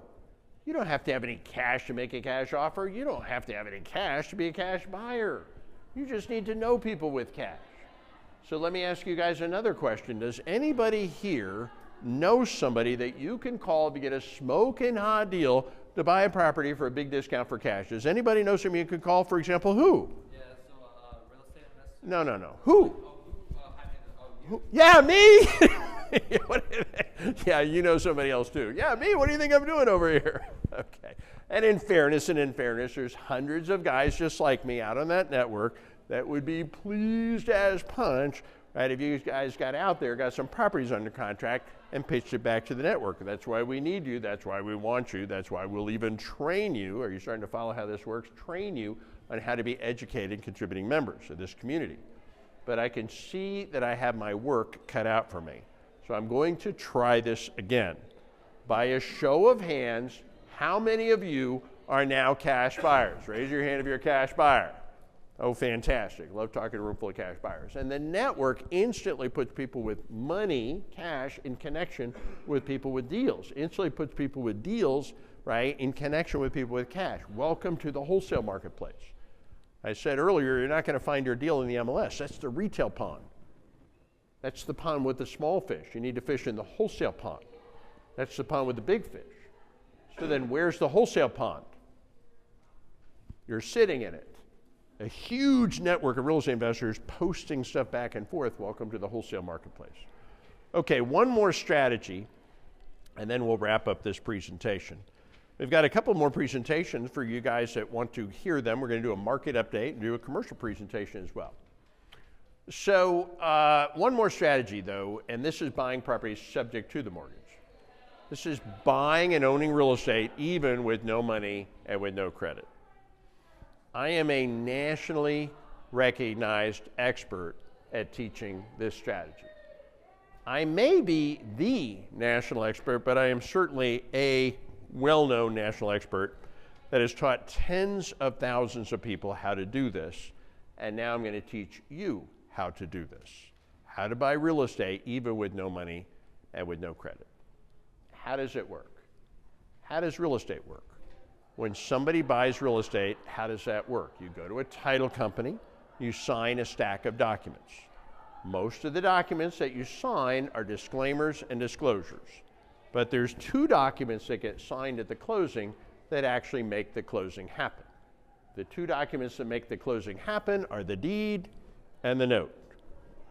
You don't have to have any cash to make a cash offer. You don't have to have any cash to be a cash buyer. You just need to know people with cash. So let me ask you guys another question. Does anybody here know somebody that you can call to get a smoking hot deal to buy a property for a big discount for cash? Does anybody know somebody you could call, for example, who? Yeah, so real estate investors. No. Who? Who? Yeah, me! Yeah, you know somebody else too. Yeah, me, what do you think I'm doing over here? Okay. And in fairness, there's hundreds of guys just like me out on that network that would be pleased as punch, right, if you guys got out there, got some properties under contract, and pitched it back to the network. That's why we need you. That's why we want you. That's why we'll even train you. Are you starting to follow how this works? Train you on how to be educated, contributing members of this community. But I can see that I have my work cut out for me. So I'm going to try this again. By a show of hands, how many of you are now cash buyers? Raise your hand if you're a cash buyer. Oh, fantastic. Love talking to a room full of cash buyers. And the network instantly puts people with money, cash, in connection with people with deals. Instantly puts people with deals, right, in connection with people with cash. Welcome to the wholesale marketplace. I said earlier, you're not going to find your deal in the MLS. That's the retail pond. That's the pond with the small fish. You need to fish in the wholesale pond. That's the pond with the big fish. So then where's the wholesale pond? You're sitting in it. A huge network of real estate investors posting stuff back and forth. Welcome to the wholesale marketplace. Okay, one more strategy, and then we'll wrap up this presentation. We've got a couple more presentations for you guys that want to hear them. We're going to do a market update and do a commercial presentation as well. So one more strategy, though, and this is buying properties subject to the mortgage. This is buying and owning real estate even with no money and with no credit. I am a nationally recognized expert at teaching this strategy. I may be the national expert, but I am certainly a well-known national expert that has taught tens of thousands of people how to do this, and now I'm going to teach you how to do this. How to buy real estate even with no money and with no credit. How does it work? How does real estate work? When somebody buys real estate, how does that work? You go to a title company, you sign a stack of documents. Most of the documents that you sign are disclaimers and disclosures. But there's two documents that get signed at the closing that actually make the closing happen. The two documents that make the closing happen are the deed and the note.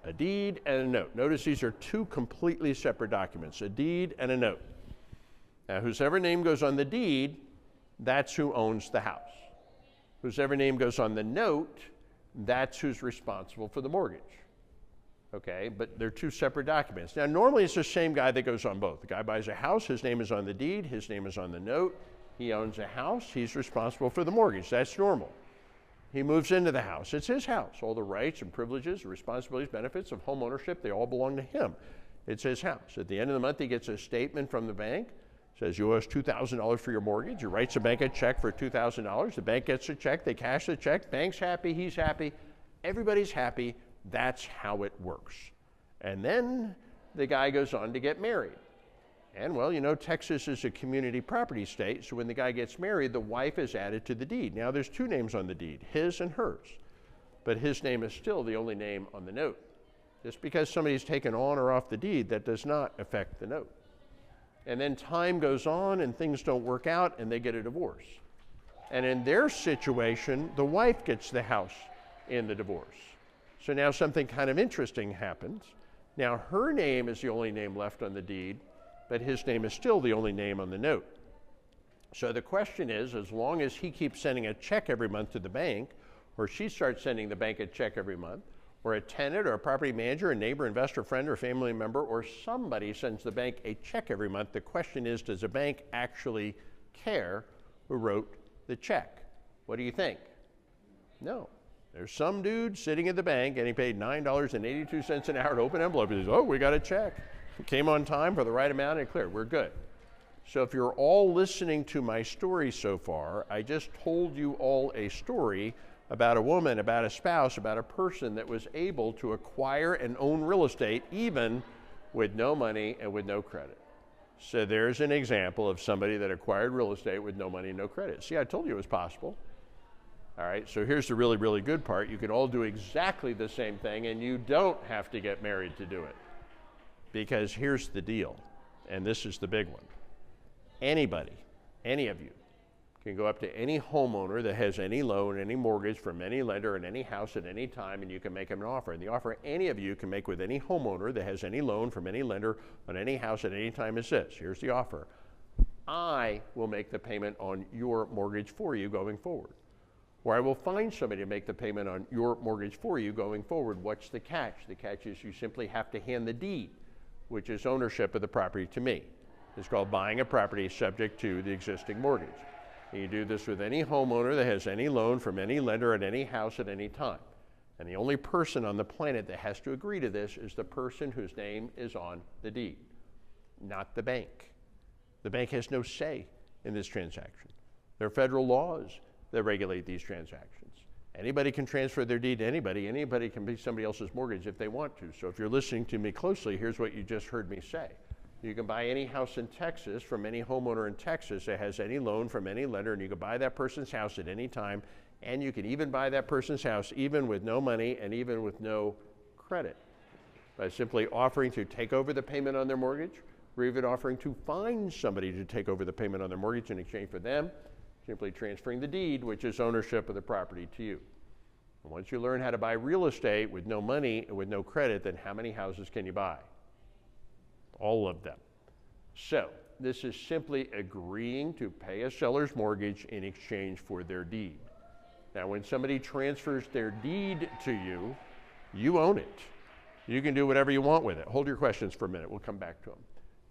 A deed and a note. Notice these are two completely separate documents, a deed and a note. Now, whosever name goes on the deed, that's who owns the house. Whosever name goes on the note, that's who's responsible for the mortgage. Okay, but they're two separate documents. Now, normally it's the same guy that goes on both. The guy buys a house, his name is on the deed, his name is on the note. He owns a house, he's responsible for the mortgage. That's normal. He moves into the house. It's his house. All the rights and privileges, responsibilities, benefits of home ownership, they all belong to him. It's his house. At the end of the month, he gets a statement from the bank. Says you owe us $2,000 for your mortgage. He writes the bank a check for $2,000. The bank gets the check. They cash the check. Bank's happy. He's happy. Everybody's happy. That's how it works. And then the guy goes on to get married. And well, you know, Texas is a community property state. So when the guy gets married, the wife is added to the deed. Now there's two names on the deed, his and hers. But his name is still the only name on the note. Just because somebody's taken on or off the deed, that does not affect the note. And then time goes on and things don't work out and they get a divorce. And in their situation, the wife gets the house in the divorce. So now something kind of interesting happens. Now her name is the only name left on the deed, but his name is still the only name on the note. So the question is, as long as he keeps sending a check every month to the bank, or she starts sending the bank a check every month, or a tenant or a property manager, a neighbor, investor, friend, or family member, or somebody sends the bank a check every month, the question is, does the bank actually care who wrote the check? What do you think? No. There's some dude sitting at the bank getting paid $9.82 an hour to open envelope. He says, oh, we got a check. It came on time for the right amount and cleared. We're good. So if you're all listening to my story so far, I just told you all a story about a woman, about a spouse, about a person that was able to acquire and own real estate even with no money and with no credit. So there's an example of somebody that acquired real estate with no money and no credit. See, I told you it was possible. All right, so here's the really, really good part. You can all do exactly the same thing, and you don't have to get married to do it. Because here's the deal, and this is the big one. Anybody, any of you, can go up to any homeowner that has any loan, any mortgage from any lender in any house at any time, and you can make them an offer. And the offer any of you can make with any homeowner that has any loan from any lender on any house at any time is this. Here's the offer. I will make the payment on your mortgage for you going forward. Or I will find somebody to make the payment on your mortgage for you going forward. What's the catch? The catch is you simply have to hand the deed, which is ownership of the property, to me. It's called buying a property subject to the existing mortgage. And you do this with any homeowner that has any loan from any lender at any house at any time. And the only person on the planet that has to agree to this is the person whose name is on the deed, not the bank. The bank has no say in this transaction. There are federal laws that regulate these transactions. Anybody can transfer their deed to anybody. Anybody can be somebody else's mortgage if they want to. So if you're listening to me closely, here's what you just heard me say. You can buy any house in Texas from any homeowner in Texas that has any loan from any lender, and you can buy that person's house at any time, and you can even buy that person's house even with no money and even with no credit by simply offering to take over the payment on their mortgage, or even offering to find somebody to take over the payment on their mortgage in exchange for them simply transferring the deed, which is ownership of the property, to you. And once you learn how to buy real estate with no money and with no credit, then how many houses can you buy? All of them. So this is simply agreeing to pay a seller's mortgage in exchange for their deed. Now, when somebody transfers their deed to you, you own it. You can do whatever you want with it. Hold your questions for a minute. We'll come back to them.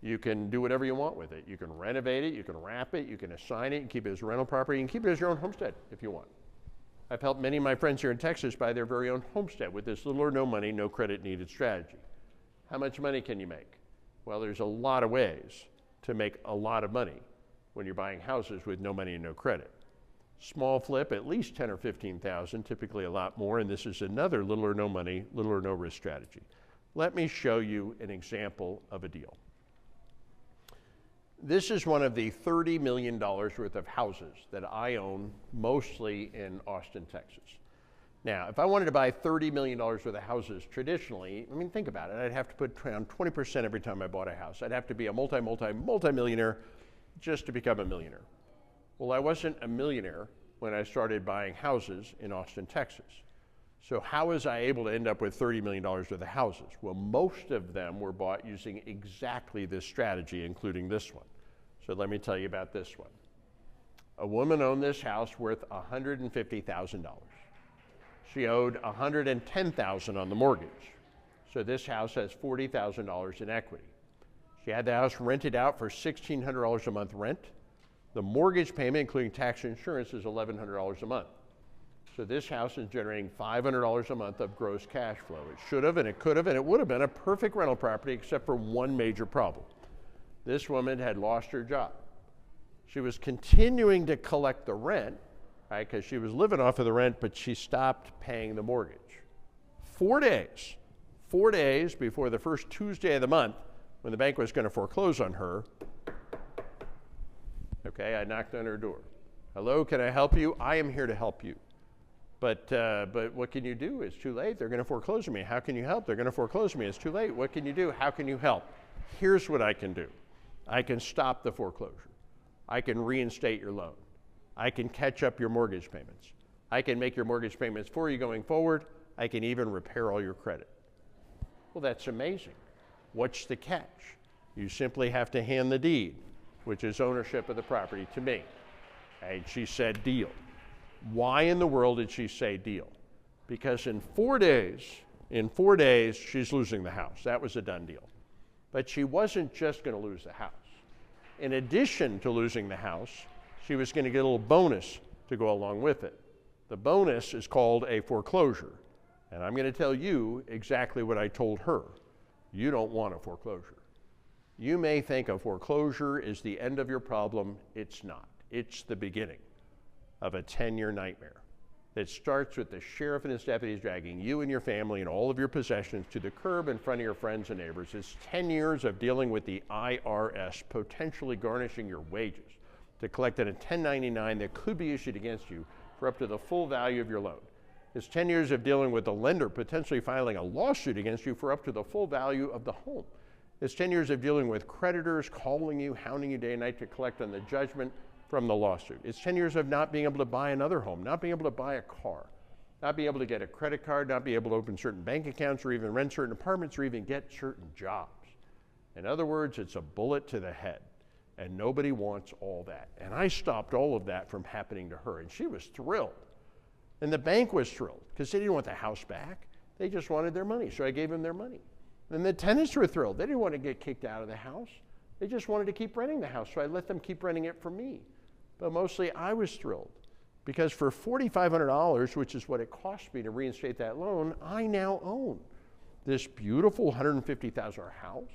You can do whatever you want with it. You can renovate it, you can wrap it, you can assign it, and keep it as rental property, and keep it as your own homestead if you want. I've helped many of my friends here in Texas buy their very own homestead with this little or no money, no credit needed strategy. How much money can you make? Well, there's a lot of ways to make a lot of money when you're buying houses with no money and no credit. Small flip, at least 10 or 15,000, typically a lot more, and this is another little or no money, little or no risk strategy. Let me show you an example of a deal. This is one of the $30 million worth of houses that I own, mostly in Austin, Texas. Now, if I wanted to buy $30 million worth of houses traditionally, I mean, think about it. I'd have to put around 20% every time I bought a house. I'd have to be a multi-millionaire just to become a millionaire. Well, I wasn't a millionaire when I started buying houses in Austin, Texas. So how was I able to end up with $30 million worth of houses? Well, most of them were bought using exactly this strategy, including this one. So let me tell you about this one. A woman owned this house worth $150,000. She owed $110,000 on the mortgage. So this house has $40,000 in equity. She had the house rented out for $1,600 a month rent. The mortgage payment, including tax and insurance, is $1,100 a month. So this house is generating $500 a month of gross cash flow. It should have, and it could have, and it would have been a perfect rental property except for one major problem. This woman had lost her job. She was continuing to collect the rent, right, because she was living off of the rent, but she stopped paying the mortgage. 4 days before the first Tuesday of the month, when the bank was going to foreclose on her, okay, I knocked on her door. Hello, can I help you? I am here to help you. But what can you do? It's too late. They're going to foreclose on me. How can you help? They're going to foreclose on me. It's too late. What can you do? How can you help? Here's what I can do. I can stop the foreclosure. I can reinstate your loan. I can catch up your mortgage payments. I can make your mortgage payments for you going forward. I can even repair all your credit. Well, that's amazing. What's the catch? You simply have to hand the deed, which is ownership of the property, to me. And she said, deal. Why in the world did she say deal? Because in 4 days, she's losing the house. That was a done deal. But she wasn't just going to lose the house. In addition to losing the house, she was going to get a little bonus to go along with it. The bonus is called a foreclosure. And I'm going to tell you exactly what I told her. You don't want a foreclosure. You may think a foreclosure is the end of your problem. It's not. It's the beginning of a 10-year nightmare. that starts with the sheriff and his deputies dragging you and your family and all of your possessions to the curb in front of your friends and neighbors. It's 10 years of dealing with the IRS, potentially garnishing your wages to collect on a 1099 that could be issued against you for up to the full value of your loan. It's 10 years of dealing with the lender potentially filing a lawsuit against you for up to the full value of the home. It's 10 years of dealing with creditors calling you, hounding you day and night to collect on the judgment from the lawsuit. It's 10 years of not being able to buy another home, not being able to buy a car, not being able to get a credit card, not being able to open certain bank accounts or even rent certain apartments or even get certain jobs. In other words, it's a bullet to the head, and nobody wants all that. And I stopped all of that from happening to her, and she was thrilled. And the bank was thrilled because they didn't want the house back. They just wanted their money, so I gave them their money. And the tenants were thrilled. They didn't want to get kicked out of the house. They just wanted to keep renting the house, so I let them keep renting it from me. But mostly I was thrilled because for $4,500, which is what it cost me to reinstate that loan, I now own this beautiful $150,000 house.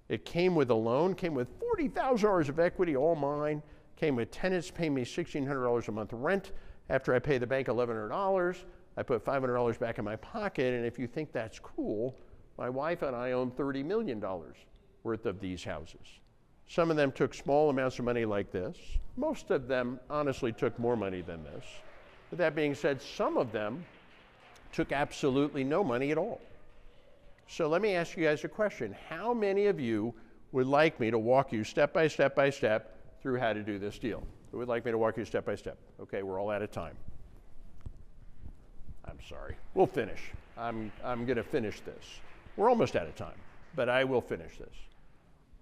It came with a loan, came with $40,000 of equity, all mine, came with tenants paying me $1,600 a month rent. After I pay the bank $1,100, I put $500 back in my pocket, and if you think that's cool, my wife and I own $30 million worth of these houses. Some of them took small amounts of money like this. Most of them honestly took more money than this. But that being said, some of them took absolutely no money at all. So let me ask you guys a question. How many of you would like me to walk you step by step by step through how to do this deal? Who would like me to walk you step by step? Okay, we're all out of time. I'm sorry. We'll finish. I'm going to finish this. We're almost out of time, but I will finish this.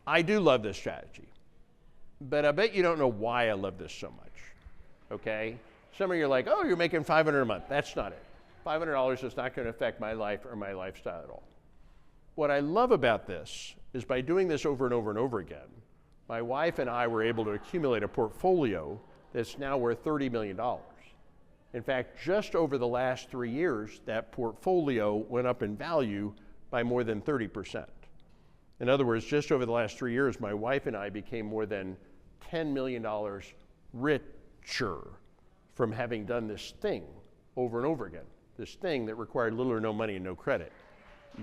I do love this strategy, but I bet you don't know why I love this so much, okay? Some of you are like, oh, you're making $500 a month. That's not it. $500 is not going to affect my life or my lifestyle at all. What I love about this is by doing this over and over and over again, my wife and I were able to accumulate a portfolio that's now worth $30 million. In fact, just over the last 3 years, that portfolio went up in value by more than 30%. In other words, just over the last 3 years, my wife and I became more than $10 million richer from having done this thing over and over again, this thing that required little or no money and no credit.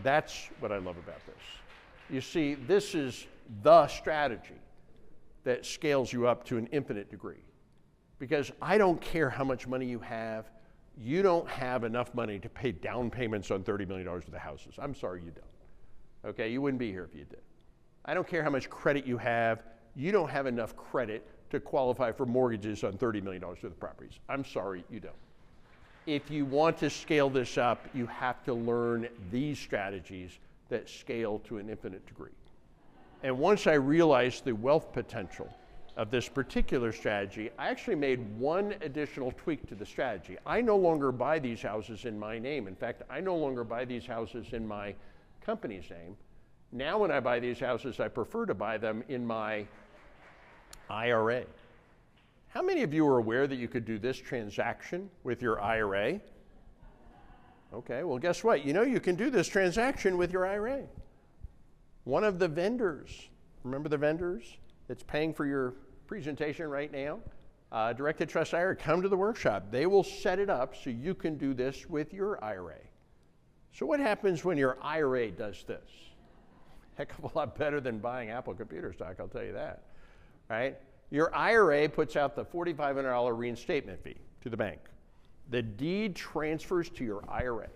That's what I love about this. You see, this is the strategy that scales you up to an infinite degree. Because I don't care how much money you have, you don't have enough money to pay down payments on $30 million worth of houses. I'm sorry you don't. Okay, you wouldn't be here if you did. I don't care how much credit you have, you don't have enough credit to qualify for mortgages on $30 million worth of properties. I'm sorry, you don't. If you want to scale this up, you have to learn these strategies that scale to an infinite degree. And once I realized the wealth potential of this particular strategy, I actually made one additional tweak to the strategy. I no longer buy these houses in my name. In fact, I no longer buy these houses in my company's name. Now when I buy these houses, I prefer to buy them in my IRA. How many of you are aware that you could do this transaction with your IRA? Okay, well guess what? You know you can do this transaction with your IRA. One of the vendors, remember the vendors that's paying for your presentation right now? Directed Trust IRA, come to the workshop. They will set it up so you can do this with your IRA. So what happens when your IRA does this? Heck of a lot better than buying Apple computer stock, I'll tell you that, right? Your IRA puts out the $4,500 reinstatement fee to the bank. The deed transfers to your IRA.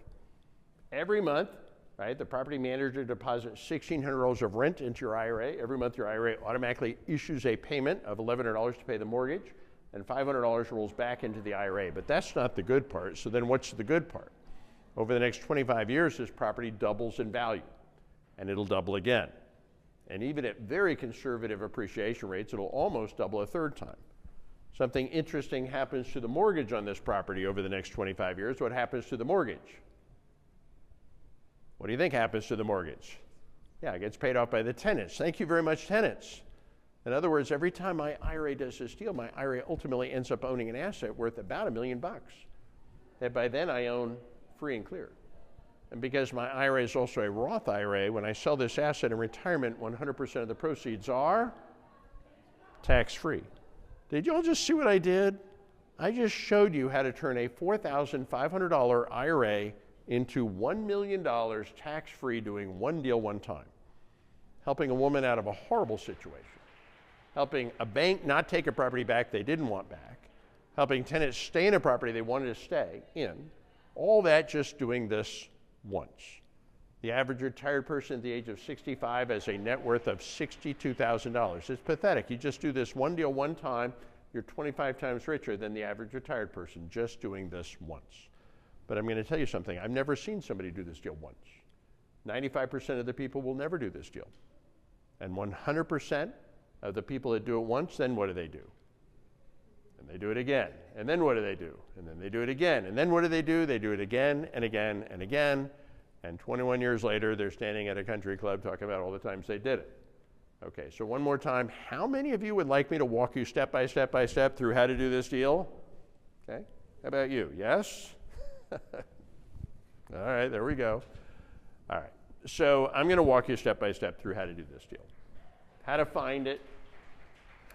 Every month, right, the property manager deposits $1,600 of rent into your IRA. Every month your IRA automatically issues a payment of $1,100 to pay the mortgage, and $500 rolls back into the IRA. But that's not the good part, so then what's the good part? Over the next 25 years, this property doubles in value, and it'll double again. And even at very conservative appreciation rates, it'll almost double a third time. Something interesting happens to the mortgage on this property over the next 25 years. What happens to the mortgage? What do you think happens to the mortgage? Yeah, it gets paid off by the tenants. Thank you very much, tenants. In other words, every time my IRA does this deal, my IRA ultimately ends up owning an asset worth about $1 million that by then I own free and clear. And because my IRA is also a Roth IRA, when I sell this asset in retirement, 100% of the proceeds are tax-free. Did you all just see what I did? I just showed you how to turn a $4,500 IRA into $1 million tax-free doing one deal one time, helping a woman out of a horrible situation, helping a bank not take a property back they didn't want back, helping tenants stay in a property they wanted to stay in, all that just doing this once. The average retired person at the age of 65 has a net worth of $62,000. It's pathetic. You just do this one deal one time, you're 25 times richer than the average retired person just doing this once. But I'm going to tell you something. I've never seen somebody do this deal once. 95% of the people will never do this deal. And 100% of the people that do it once, then what do? And they do it again. And then what do? And then they do it again. And then what do? They do it again and again and again. And 21 years later, they're standing at a country club talking about all the times they did it. Okay, so one more time. How many of you would like me to walk you step by step by step through how to do this deal? Okay, how about you? Yes? All right, there we go. All right, so I'm going to walk you step by step through how to do this deal. How to find it,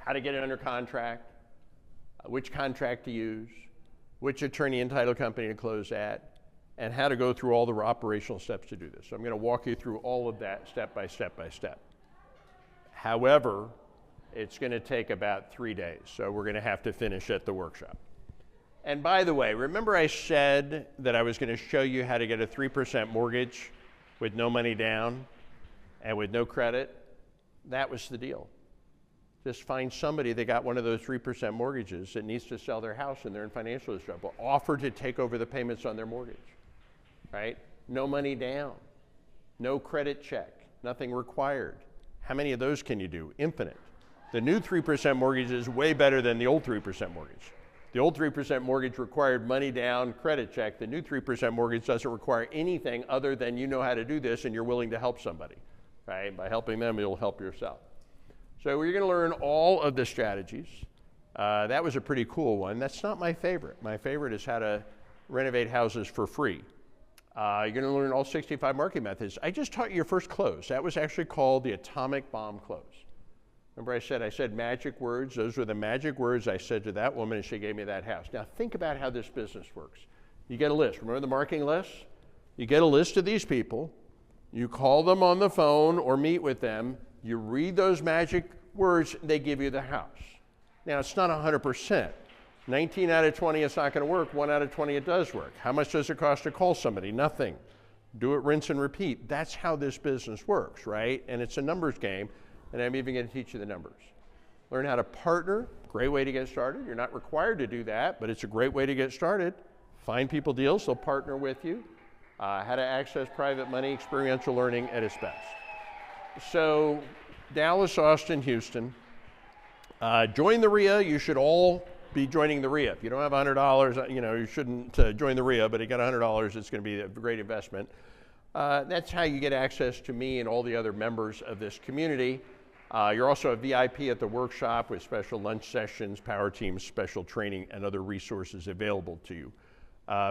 how to get it under contract, which contract to use, which attorney and title company to close at, and how to go through all the operational steps to do this. So I'm going to walk you through all of that step by step by step. However, it's going to take about 3 days, so we're going to have to finish at the workshop. And by the way, remember I said that I was going to show you how to get a 3% mortgage with no money down and with no credit? That was the deal. Just find somebody that got one of those 3% mortgages that needs to sell their house and they're in financial trouble. Offer to take over the payments on their mortgage, right? No money down, no credit check, nothing required. How many of those can you do? Infinite. The new 3% mortgage is way better than the old 3% mortgage. The old 3% mortgage required money down, credit check. The new 3% mortgage doesn't require anything other than you know how to do this and you're willing to help somebody, right? By helping them, you'll help yourself. So we're going to learn all of the strategies. That was a pretty cool one. That's not my favorite. My favorite is how to renovate houses for free. You're going to learn all 65 marketing methods. I just taught you your first close. That was actually called the atomic bomb close. Remember I said magic words? Those were the magic words I said to that woman and she gave me that house. Now think about how this business works. You get a list. Remember the marketing list? You get a list of these people. You call them on the phone or meet with them. You read those magic words, they give you the house. Now it's not 100%. 19 out of 20 it's not going to work. 1 out of 20 it does work. How much does it cost to call somebody? Nothing. Do it, rinse and repeat. That's how this business works, right? And it's a numbers game. And I'm even going to teach you the numbers. Learn how to partner, great way to get started. You're not required to do that, but it's a great way to get started. Find people deals, they'll partner with you. How to access private money, experiential learning at its best. So Dallas, Austin, Houston. Join the REIA. You should all be joining the REIA. If you don't have $100, you shouldn't join the REIA, but if you got $100, it's going to be a great investment. That's how you get access to me and all the other members of this community. You're also a VIP at the workshop with special lunch sessions, power teams, special training, and other resources available to you.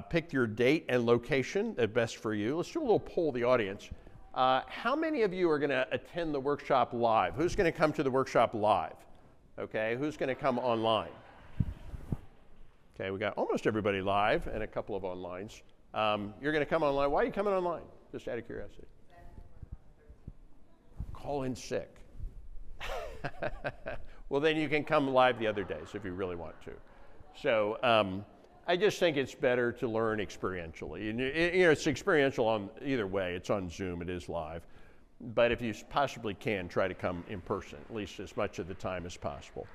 Pick your date and location that's best for you. Let's do a little poll of the audience. How many of you are going to attend the workshop live? Who's going to come to the workshop live? Okay, who's going to come online? Okay, we got almost everybody live and a couple of onlines. You're going to come online. Why are you coming online? Just out of curiosity. Call in sick. Well, then you can come live the other days if you really want to. So I just think it's better to learn experientially. And it's experiential on either way. It's on Zoom. It is live. But if you possibly can, try to come in person, at least as much of the time as possible.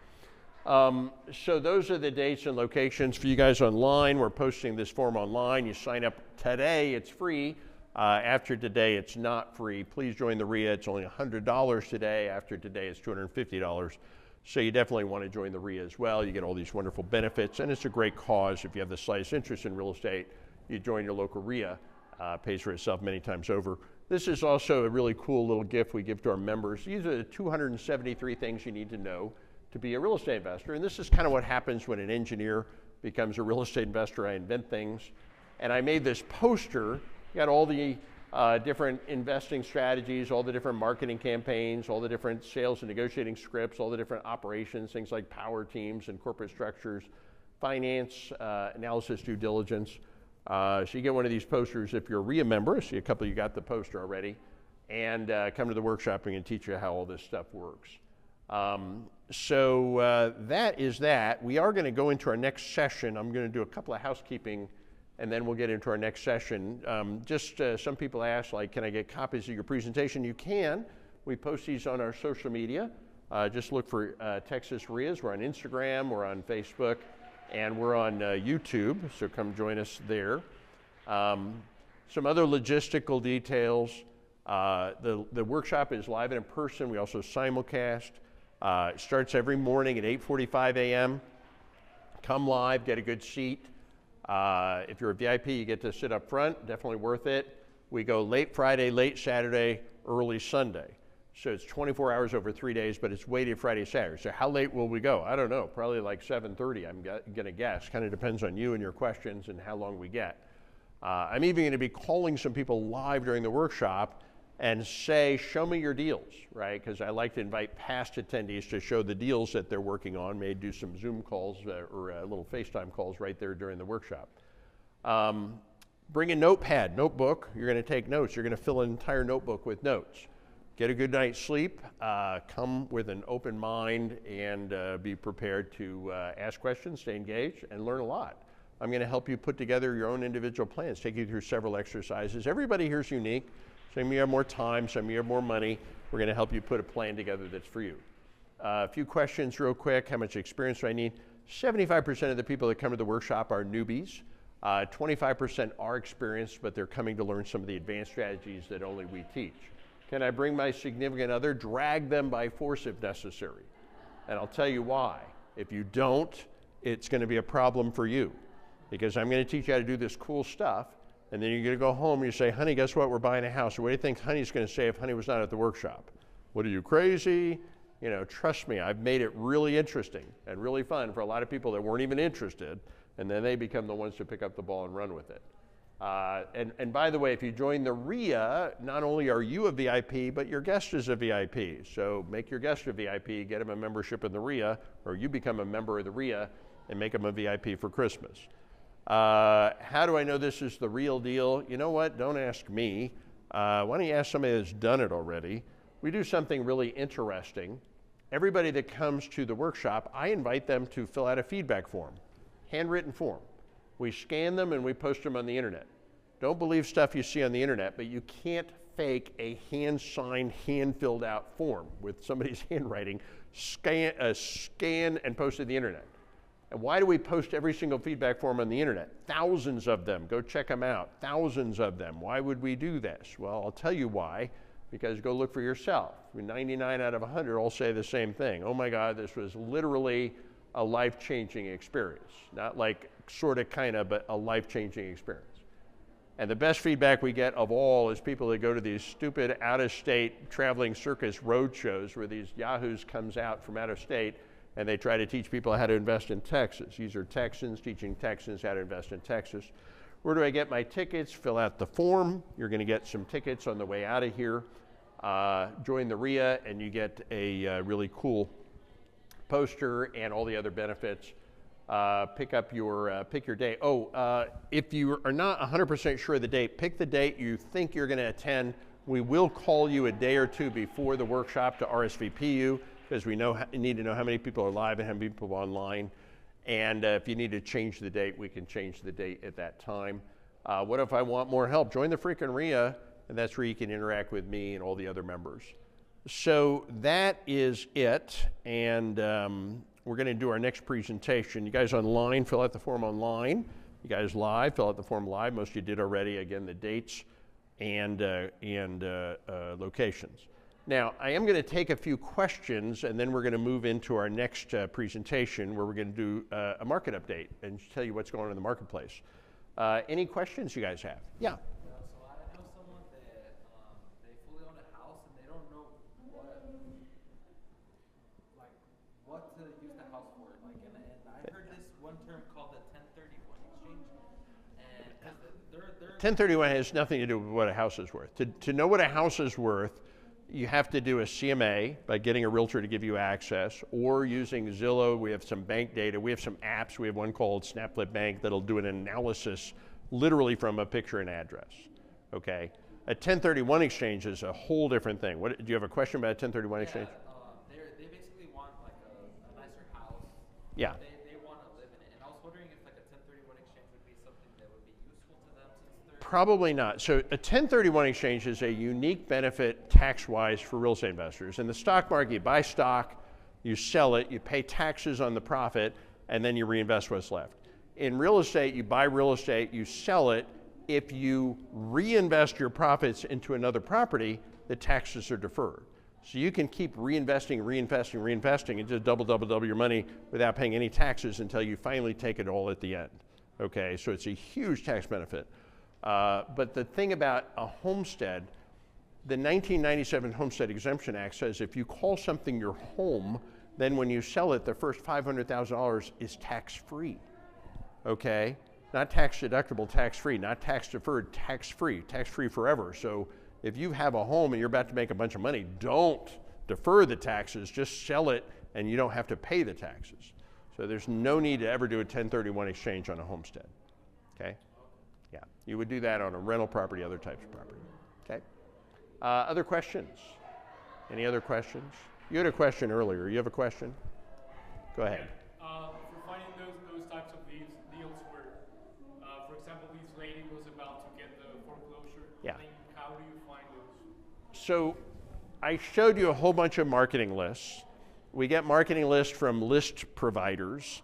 So those are the dates and locations for you guys online. We're posting this form online. You sign up today. It's free. After today, it's not free. Please join the REIA. It's only $100 today. After today, it's $250. So you definitely want to join the REIA as well. You get all these wonderful benefits, and it's a great cause. If you have the slightest interest in real estate, you join your local REIA. Pays for itself many times over. This is also a really cool little gift we give to our members. These are the 273 things you need to know to be a real estate investor. And this is kind of what happens when an engineer becomes a real estate investor. I invent things. And I made this poster. Got all the different investing strategies, all the different marketing campaigns, all the different sales and negotiating scripts, all the different operations, things like power teams and corporate structures, finance, analysis, due diligence. So you get one of these posters if you're a REIA member. I see a couple of you got the poster already. And come to the workshop and teach you how all this stuff works. That is that. We are going to go into our next session. I'm going to do a couple of housekeeping, and then we'll get into our next session. Some people ask, like, can I get copies of your presentation? You can. We post these on our social media. Just look for Texas REIAs. We're on Instagram, we're on Facebook, and we're on YouTube, so come join us there. Some other logistical details. The workshop is live and in person. We also simulcast. It starts every morning at 8:45 a.m. Come live, get a good seat. If you're a VIP, you get to sit up front, definitely worth it. We go late Friday, late Saturday, early Sunday. So it's 24 hours over 3 days, but it's weighted Friday, Saturday. So how late will we go? I don't know, probably like 7:30, I'm gonna guess. Kind of depends on you and your questions and how long we get. I'm even gonna be calling some people live during the workshop and say, show me your deals, right? Because I like to invite past attendees to show the deals that they're working on. May do some Zoom calls or little FaceTime calls right there during the workshop. Bring a notepad, notebook. You're gonna take notes. You're gonna fill an entire notebook with notes. Get a good night's sleep, come with an open mind, and be prepared to ask questions, stay engaged, and learn a lot. I'm gonna help you put together your own individual plans, take you through several exercises. Everybody here is unique. Some of you have more time, some of you have more money. We're gonna help you put a plan together that's for you. A few questions real quick. How much experience do I need? 75% of the people that come to the workshop are newbies. 25% are experienced, but they're coming to learn some of the advanced strategies that only we teach. Can I bring my significant other? Drag them by force if necessary. And I'll tell you why. If you don't, it's gonna be a problem for you. Because I'm gonna teach you how to do this cool stuff, and then you're gonna go home and you say, honey, guess what? We're buying a house. What do you think honey's gonna say if honey was not at the workshop? What, are you crazy? You know, trust me, I've made it really interesting and really fun for a lot of people that weren't even interested, and then they become the ones to pick up the ball and run with it. And by the way, if you join the REIA, not only are you a VIP, but your guest is a VIP. So make your guest a VIP, get him a membership in the REIA, or you become a member of the REIA and make him a VIP for Christmas. How do I know this is the real deal? You know what? Don't ask me. Why don't you ask somebody that's done it already? We do something really interesting. Everybody that comes to the workshop, I invite them to fill out a feedback form, handwritten form. We scan them and we post them on the internet. Don't believe stuff you see on the internet, but you can't fake a hand-signed, hand-filled out form with somebody's handwriting, scan and post it to the internet. And why do we post every single feedback form on the internet? Thousands of them. Go check them out. Thousands of them. Why would we do this? Well, I'll tell you why. Because go look for yourself. 99 out of 100 all say the same thing. Oh my God, this was literally a life-changing experience. Not like sort of, kind of, but a life-changing experience. And the best feedback we get of all is people that go to these stupid out-of-state traveling circus road shows where these yahoos comes out from out of state and they try to teach people how to invest in Texas. These are Texans teaching Texans how to invest in Texas. Where do I get my tickets? Fill out the form. You're gonna get some tickets on the way out of here. Join the REIA and you get a really cool poster and all the other benefits. Pick your date. If you are not 100% sure of the date, pick the date you think you're gonna attend. We will call you a day or two before the workshop to RSVP you, because we need to know how many people are live and how many people are online. And if you need to change the date, we can change the date at that time. What if I want more help? Join the freaking REIA, and that's where you can interact with me and all the other members. So that is it, and we're gonna do our next presentation. You guys online, fill out the form online. You guys live, fill out the form live. Most of you did already. Again, the dates and locations. Now, I am going to take a few questions, and then we're going to move into our next presentation where we're going to do a market update and tell you what's going on in the marketplace. Any questions you guys have? Yeah. So I know someone that they fully own a house and they don't know what to use the house for. And I heard this one term called the 1031 exchange. And 1031 has nothing to do with what a house is worth. To know what a house is worth, you have to do a CMA by getting a realtor to give you access, or using Zillow. We have some bank data. We have some apps. We have one called SnapFlip Bank that'll do an analysis literally from a picture and address, okay? A 1031 exchange is a whole different thing. What, do you have a question about a 1031 exchange? They basically want like a nicer house. Yeah. They want to live in it. And I was wondering if like a 1031 exchange would be something that would be useful to them since they're... Probably not. So a 1031 exchange is a unique benefit tax-wise for real estate investors. In the stock market, you buy stock, you sell it, you pay taxes on the profit, and then you reinvest what's left. In real estate, you buy real estate, you sell it. If you reinvest your profits into another property, the taxes are deferred. So you can keep reinvesting, and just double your money without paying any taxes until you finally take it all at the end. Okay, so it's a huge tax benefit. But the thing about a homestead, the 1997 Homestead Exemption Act says if you call something your home, then when you sell it, the first $500,000 is tax-free, okay? Not tax deductible, tax-free, not tax deferred, tax-free forever. So if you have a home and you're about to make a bunch of money, don't defer the taxes, just sell it and you don't have to pay the taxes. So there's no need to ever do a 1031 exchange on a homestead, okay? Yeah, you would do that on a rental property, other types of property, okay? Other questions? Any other questions? You had a question earlier. You have a question? Go ahead. For finding those types of deals where, for example, this lady was about to get the foreclosure, Yeah. how do you find those? So I showed you a whole bunch of marketing lists. We get marketing lists from list providers.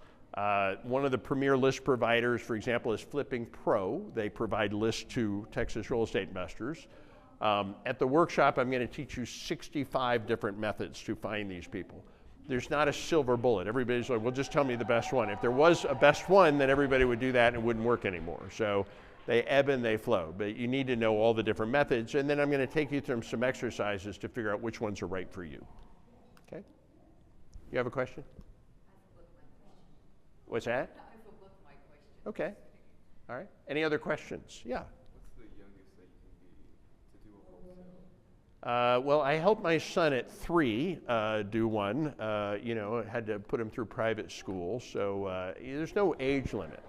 One of the premier list providers, for example, is Flipping Pro. They provide lists to Texas real estate investors. At the workshop, I'm going to teach you 65 different methods to find these people. There's not a silver bullet. Everybody's like, well, just tell me the best one. If there was a best one, then everybody would do that and it wouldn't work anymore. So they ebb and they flow, but you need to know all the different methods. And then I'm going to take you through some exercises to figure out which ones are right for you. Okay? You have a question? What's that? I forgot my question. Okay. All right. Any other questions? Yeah. What's the youngest that you can be to do a wholesale? Well, I helped my son at 3 do one. You know, had to put him through private school, so there's no age limit.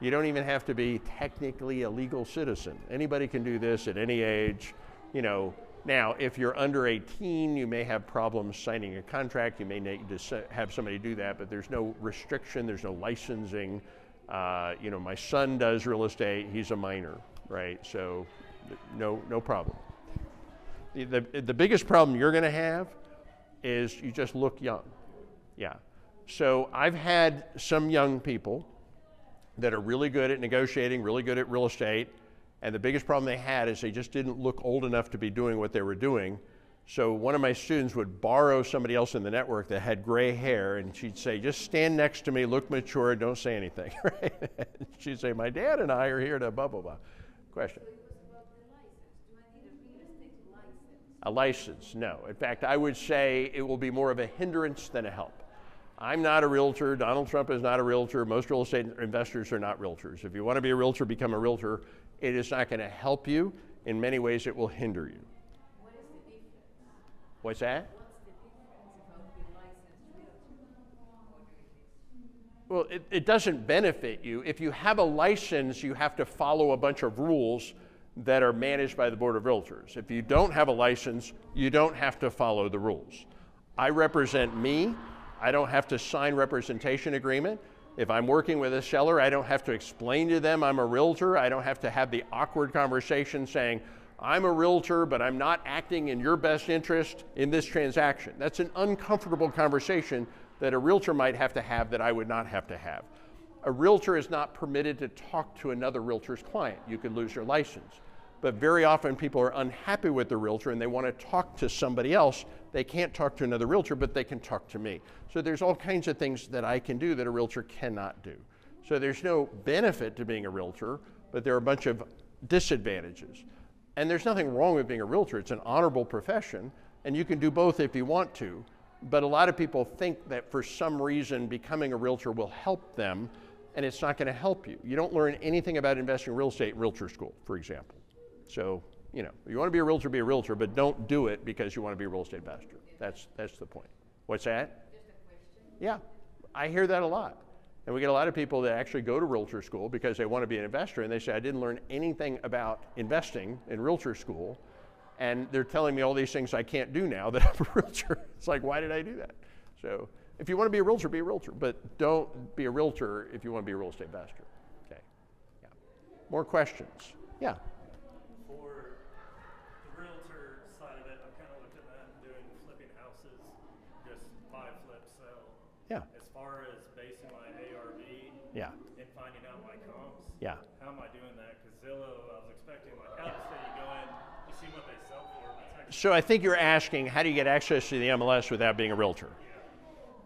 You don't even have to be technically a legal citizen. Anybody can do this at any age. You know, now if you're under 18, you may have problems signing a contract. You may need to have somebody do that, but there's no restriction. There's no licensing. You know, my son does real estate. He's a minor, right? So, no problem. The biggest problem you're going to have is you just look young. Yeah. So I've had some young people that are really good at negotiating, really good at real estate, and the biggest problem they had is they just didn't look old enough to be doing what they were doing. So one of my students would borrow somebody else in the network that had gray hair, and she'd say, just stand next to me, look mature, don't say anything, right? She'd say, my dad and I are here to blah, blah, blah. Question? So it was about the license. Do I need a real estate license? A license, no. In fact, I would say it will be more of a hindrance than a help. I'm not a realtor. Donald Trump is not a realtor. Most real estate investors are not realtors. If you want to be a realtor, become a realtor. It is not going to help you. In many ways, it will hinder you. What is the difference? What's that? What's the difference about the licensed realtor? Well, it doesn't benefit you. If you have a license, you have to follow a bunch of rules that are managed by the Board of Realtors. If you don't have a license, you don't have to follow the rules. I represent me. I don't have to sign representation agreement. If I'm working with a seller, I don't have to explain to them I'm a realtor. I don't have to have the awkward conversation saying, I'm a realtor, but I'm not acting in your best interest in this transaction. That's an uncomfortable conversation that a realtor might have to have that I would not have to have. A realtor is not permitted to talk to another realtor's client. You could lose your license. But very often people are unhappy with the realtor and they want to talk to somebody else. They can't talk to another realtor, but they can talk to me. So there's all kinds of things that I can do that a realtor cannot do. So there's no benefit to being a realtor, but there are a bunch of disadvantages. And there's nothing wrong with being a realtor. It's an honorable profession, and you can do both if you want to. But a lot of people think that for some reason becoming a realtor will help them, and it's not going to help you. You don't learn anything about investing in real estate in realtor school, for example. So, you know, you want to be a realtor, but don't do it because you want to be a real estate investor. That's the point. What's that? Just a question. Yeah, I hear that a lot. And we get a lot of people that actually go to realtor school because they want to be an investor, and they say, I didn't learn anything about investing in realtor school, and they're telling me all these things I can't do now that I'm a realtor. It's like, why did I do that? So if you want to be a realtor, but don't be a realtor if you want to be a real estate investor. Okay. Yeah. More questions? Yeah. For the realtor side of it, I've kind of looked at that and doing flipping houses, just buy, flip, sell. Yeah. As far as basing my ARV Yeah. and finding out my comps, Yeah. how am I doing that? Because Zillow, I was expecting like, how does you go in, you see what they sell for, but it's actually So I think you're asking, how do you get access to the MLS without being a realtor?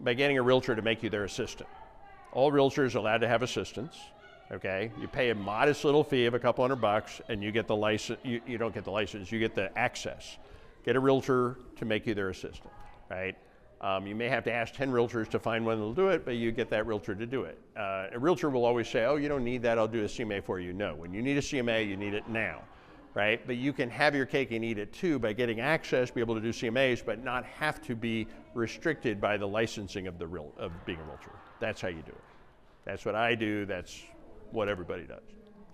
By getting a realtor to make you their assistant. All realtors are allowed to have assistants, okay? You pay a modest little fee of a couple $100 and you get the license, you don't get the license, you get the access. Get a realtor to make you their assistant, right? You may have to ask 10 realtors to find one that'll do it, but you get that realtor to do it. A realtor will always say, oh, you don't need that, I'll do a CMA for you. No, when you need a CMA, you need it now, right? But you can have your cake and eat it too by getting access, be able to do CMAs, but not have to be restricted by the licensing of being a realtor. That's how you do it. That's what I do, that's what everybody does,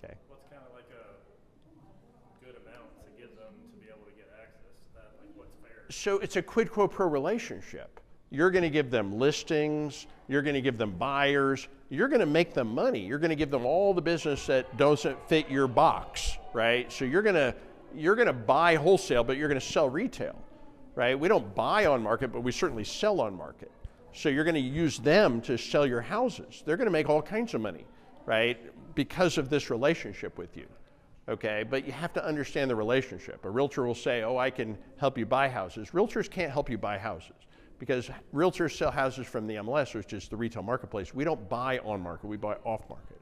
okay? what's kind of like a good amount to give them to be able to get access to that, like what's fair? So it's a quid pro quo relationship. You're going to give them listings, you're going to give them buyers, you're going to make them money. You're going to give them all the business that doesn't fit your box, right? So you're going to buy wholesale, but you're going to sell retail, right? We don't buy on market, but we certainly sell on market. So you're going to use them to sell your houses. They're going to make all kinds of money, right? Because of this relationship with you. Okay, but you have to understand the relationship. A realtor will say, oh, I can help you buy houses. Realtors can't help you buy houses because realtors sell houses from the MLS, which is the retail marketplace. We don't buy on market, we buy off market.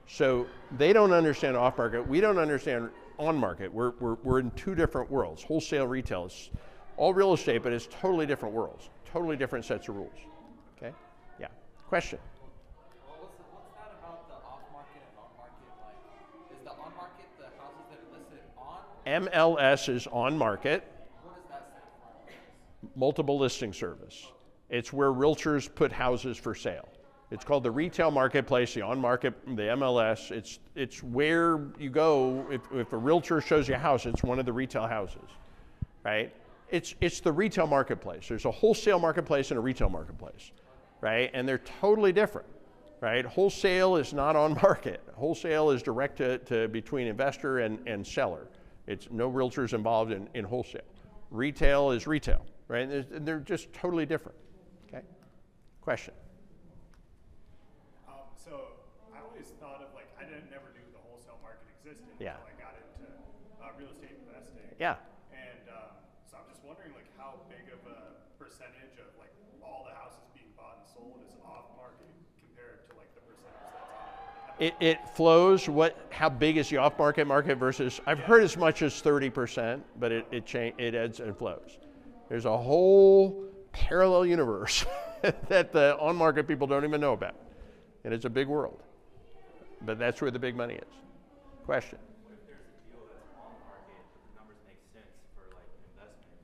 So they don't understand off market, we don't understand on market. We're in two different worlds. Wholesale, retail, it's all real estate, but it's totally different worlds, totally different sets of rules. Okay, yeah, question? What's that about the off-market and on-market? Like, is the on-market the houses that are listed on? MLS is on market. What does that stand for? Multiple listing service. It's where realtors put houses for sale. It's called the retail marketplace, the on market, the MLS. It's where you go if a realtor shows you a house, it's one of the retail houses, right? It's the retail marketplace. There's a wholesale marketplace and a retail marketplace, right? And they're totally different, right? Wholesale is not on market. Wholesale is direct to between investor and seller. It's no realtors involved in wholesale. Retail is retail, right? And they're just totally different, okay? Question? So I always thought of like, I never knew the wholesale market existed Yeah. until I got into real estate investing. Yeah. And so I'm just wondering like how big of a percentage of like all the houses being bought and sold is off market compared to like the percentage that's on. It flows. How big is the off-market market versus? I've heard as much as 30%, but it ebbs and flows. There's a whole parallel universe that the on-market people don't even know about, and it's a big world. But that's where the big money is. Question. What if there's a deal that's on market, but the numbers make sense for like investment?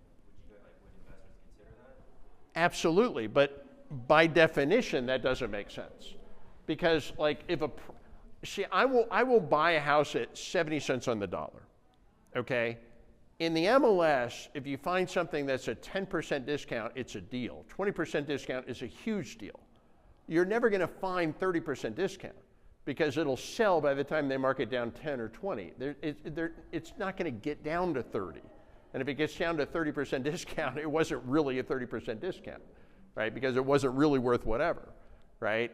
Would investors consider that? Absolutely, but by definition, that doesn't make sense, because like I will buy a house at 70 cents on the dollar, okay? In the MLS, if you find something that's a 10% discount, it's a deal. 20% discount is a huge deal. You're never going to find 30% discount because it'll sell by the time they mark it down 10 or 20. It's not going to get down to 30. And if it gets down to 30% discount, it wasn't really a 30% discount, right? Because it wasn't really worth whatever, right?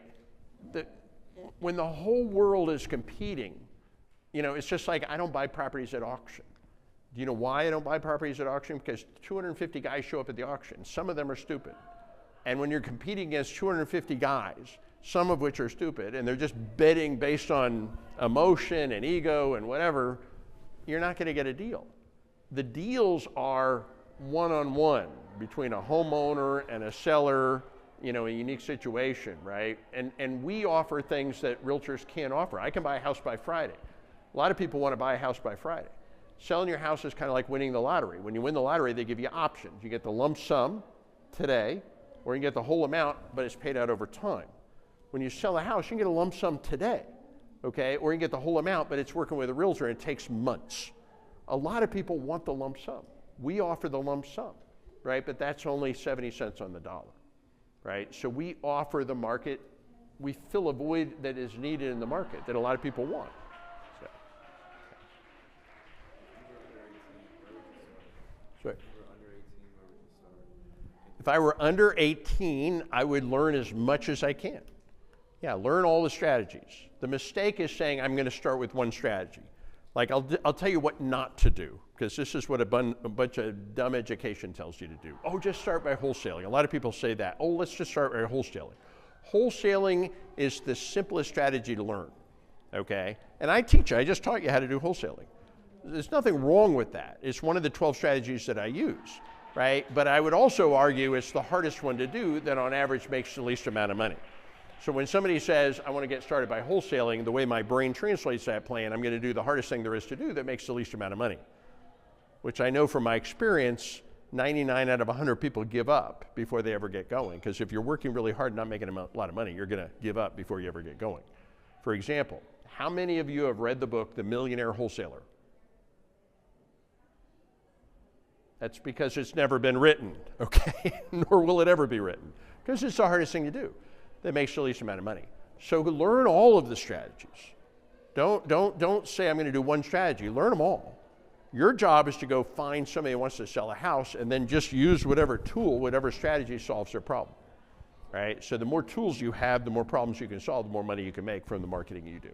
When the whole world is competing, it's just like I don't buy properties at auction. Do you know why I don't buy properties at auction? Because 250 guys show up at the auction. Some of them are stupid. And when you're competing against 250 guys, some of which are stupid, and they're just bidding based on emotion and ego and whatever, you're not going to get a deal. The deals are one-on-one between a homeowner and a seller, a unique situation, right? And we offer things that realtors can't offer. I can buy a house by Friday. A lot of people want to buy a house by Friday. Selling your house is kind of like winning the lottery. When you win the lottery, they give you options. You get the lump sum today, or you get the whole amount, but it's paid out over time. When you sell a house, you can get a lump sum today, okay? Or you can get the whole amount, but it's working with a realtor and it takes months. A lot of people want the lump sum. We offer the lump sum, right? But that's only 70 cents on the dollar, right? So we offer the market, we fill a void that is needed in the market that a lot of people want. So. Sorry. If I were under 18, I would learn as much as I can. Yeah, learn all the strategies. The mistake is saying I'm going to start with one strategy. Like I'll tell you what not to do, because this is what a bunch of dumb education tells you to do. Oh, just start by wholesaling. A lot of people say that. Oh, let's just start by wholesaling. Wholesaling is the simplest strategy to learn, okay? And I just taught you how to do wholesaling. There's nothing wrong with that. It's one of the 12 strategies that I use, right? But I would also argue it's the hardest one to do that on average makes the least amount of money. So when somebody says, I want to get started by wholesaling, the way my brain translates that plan, I'm going to do the hardest thing there is to do that makes the least amount of money, which I know from my experience, 99 out of 100 people give up before they ever get going. Because if you're working really hard and not making a lot of money, you're going to give up before you ever get going. For example, how many of you have read the book, The Millionaire Wholesaler? That's because it's never been written, okay? Nor will it ever be written. Because it's the hardest thing to do that makes the least amount of money. So learn all of the strategies. Don't say I'm going to do one strategy. Learn them all. Your job is to go find somebody who wants to sell a house and then just use whatever tool, whatever strategy solves their problem, right? So the more tools you have, the more problems you can solve, the more money you can make from the marketing you do.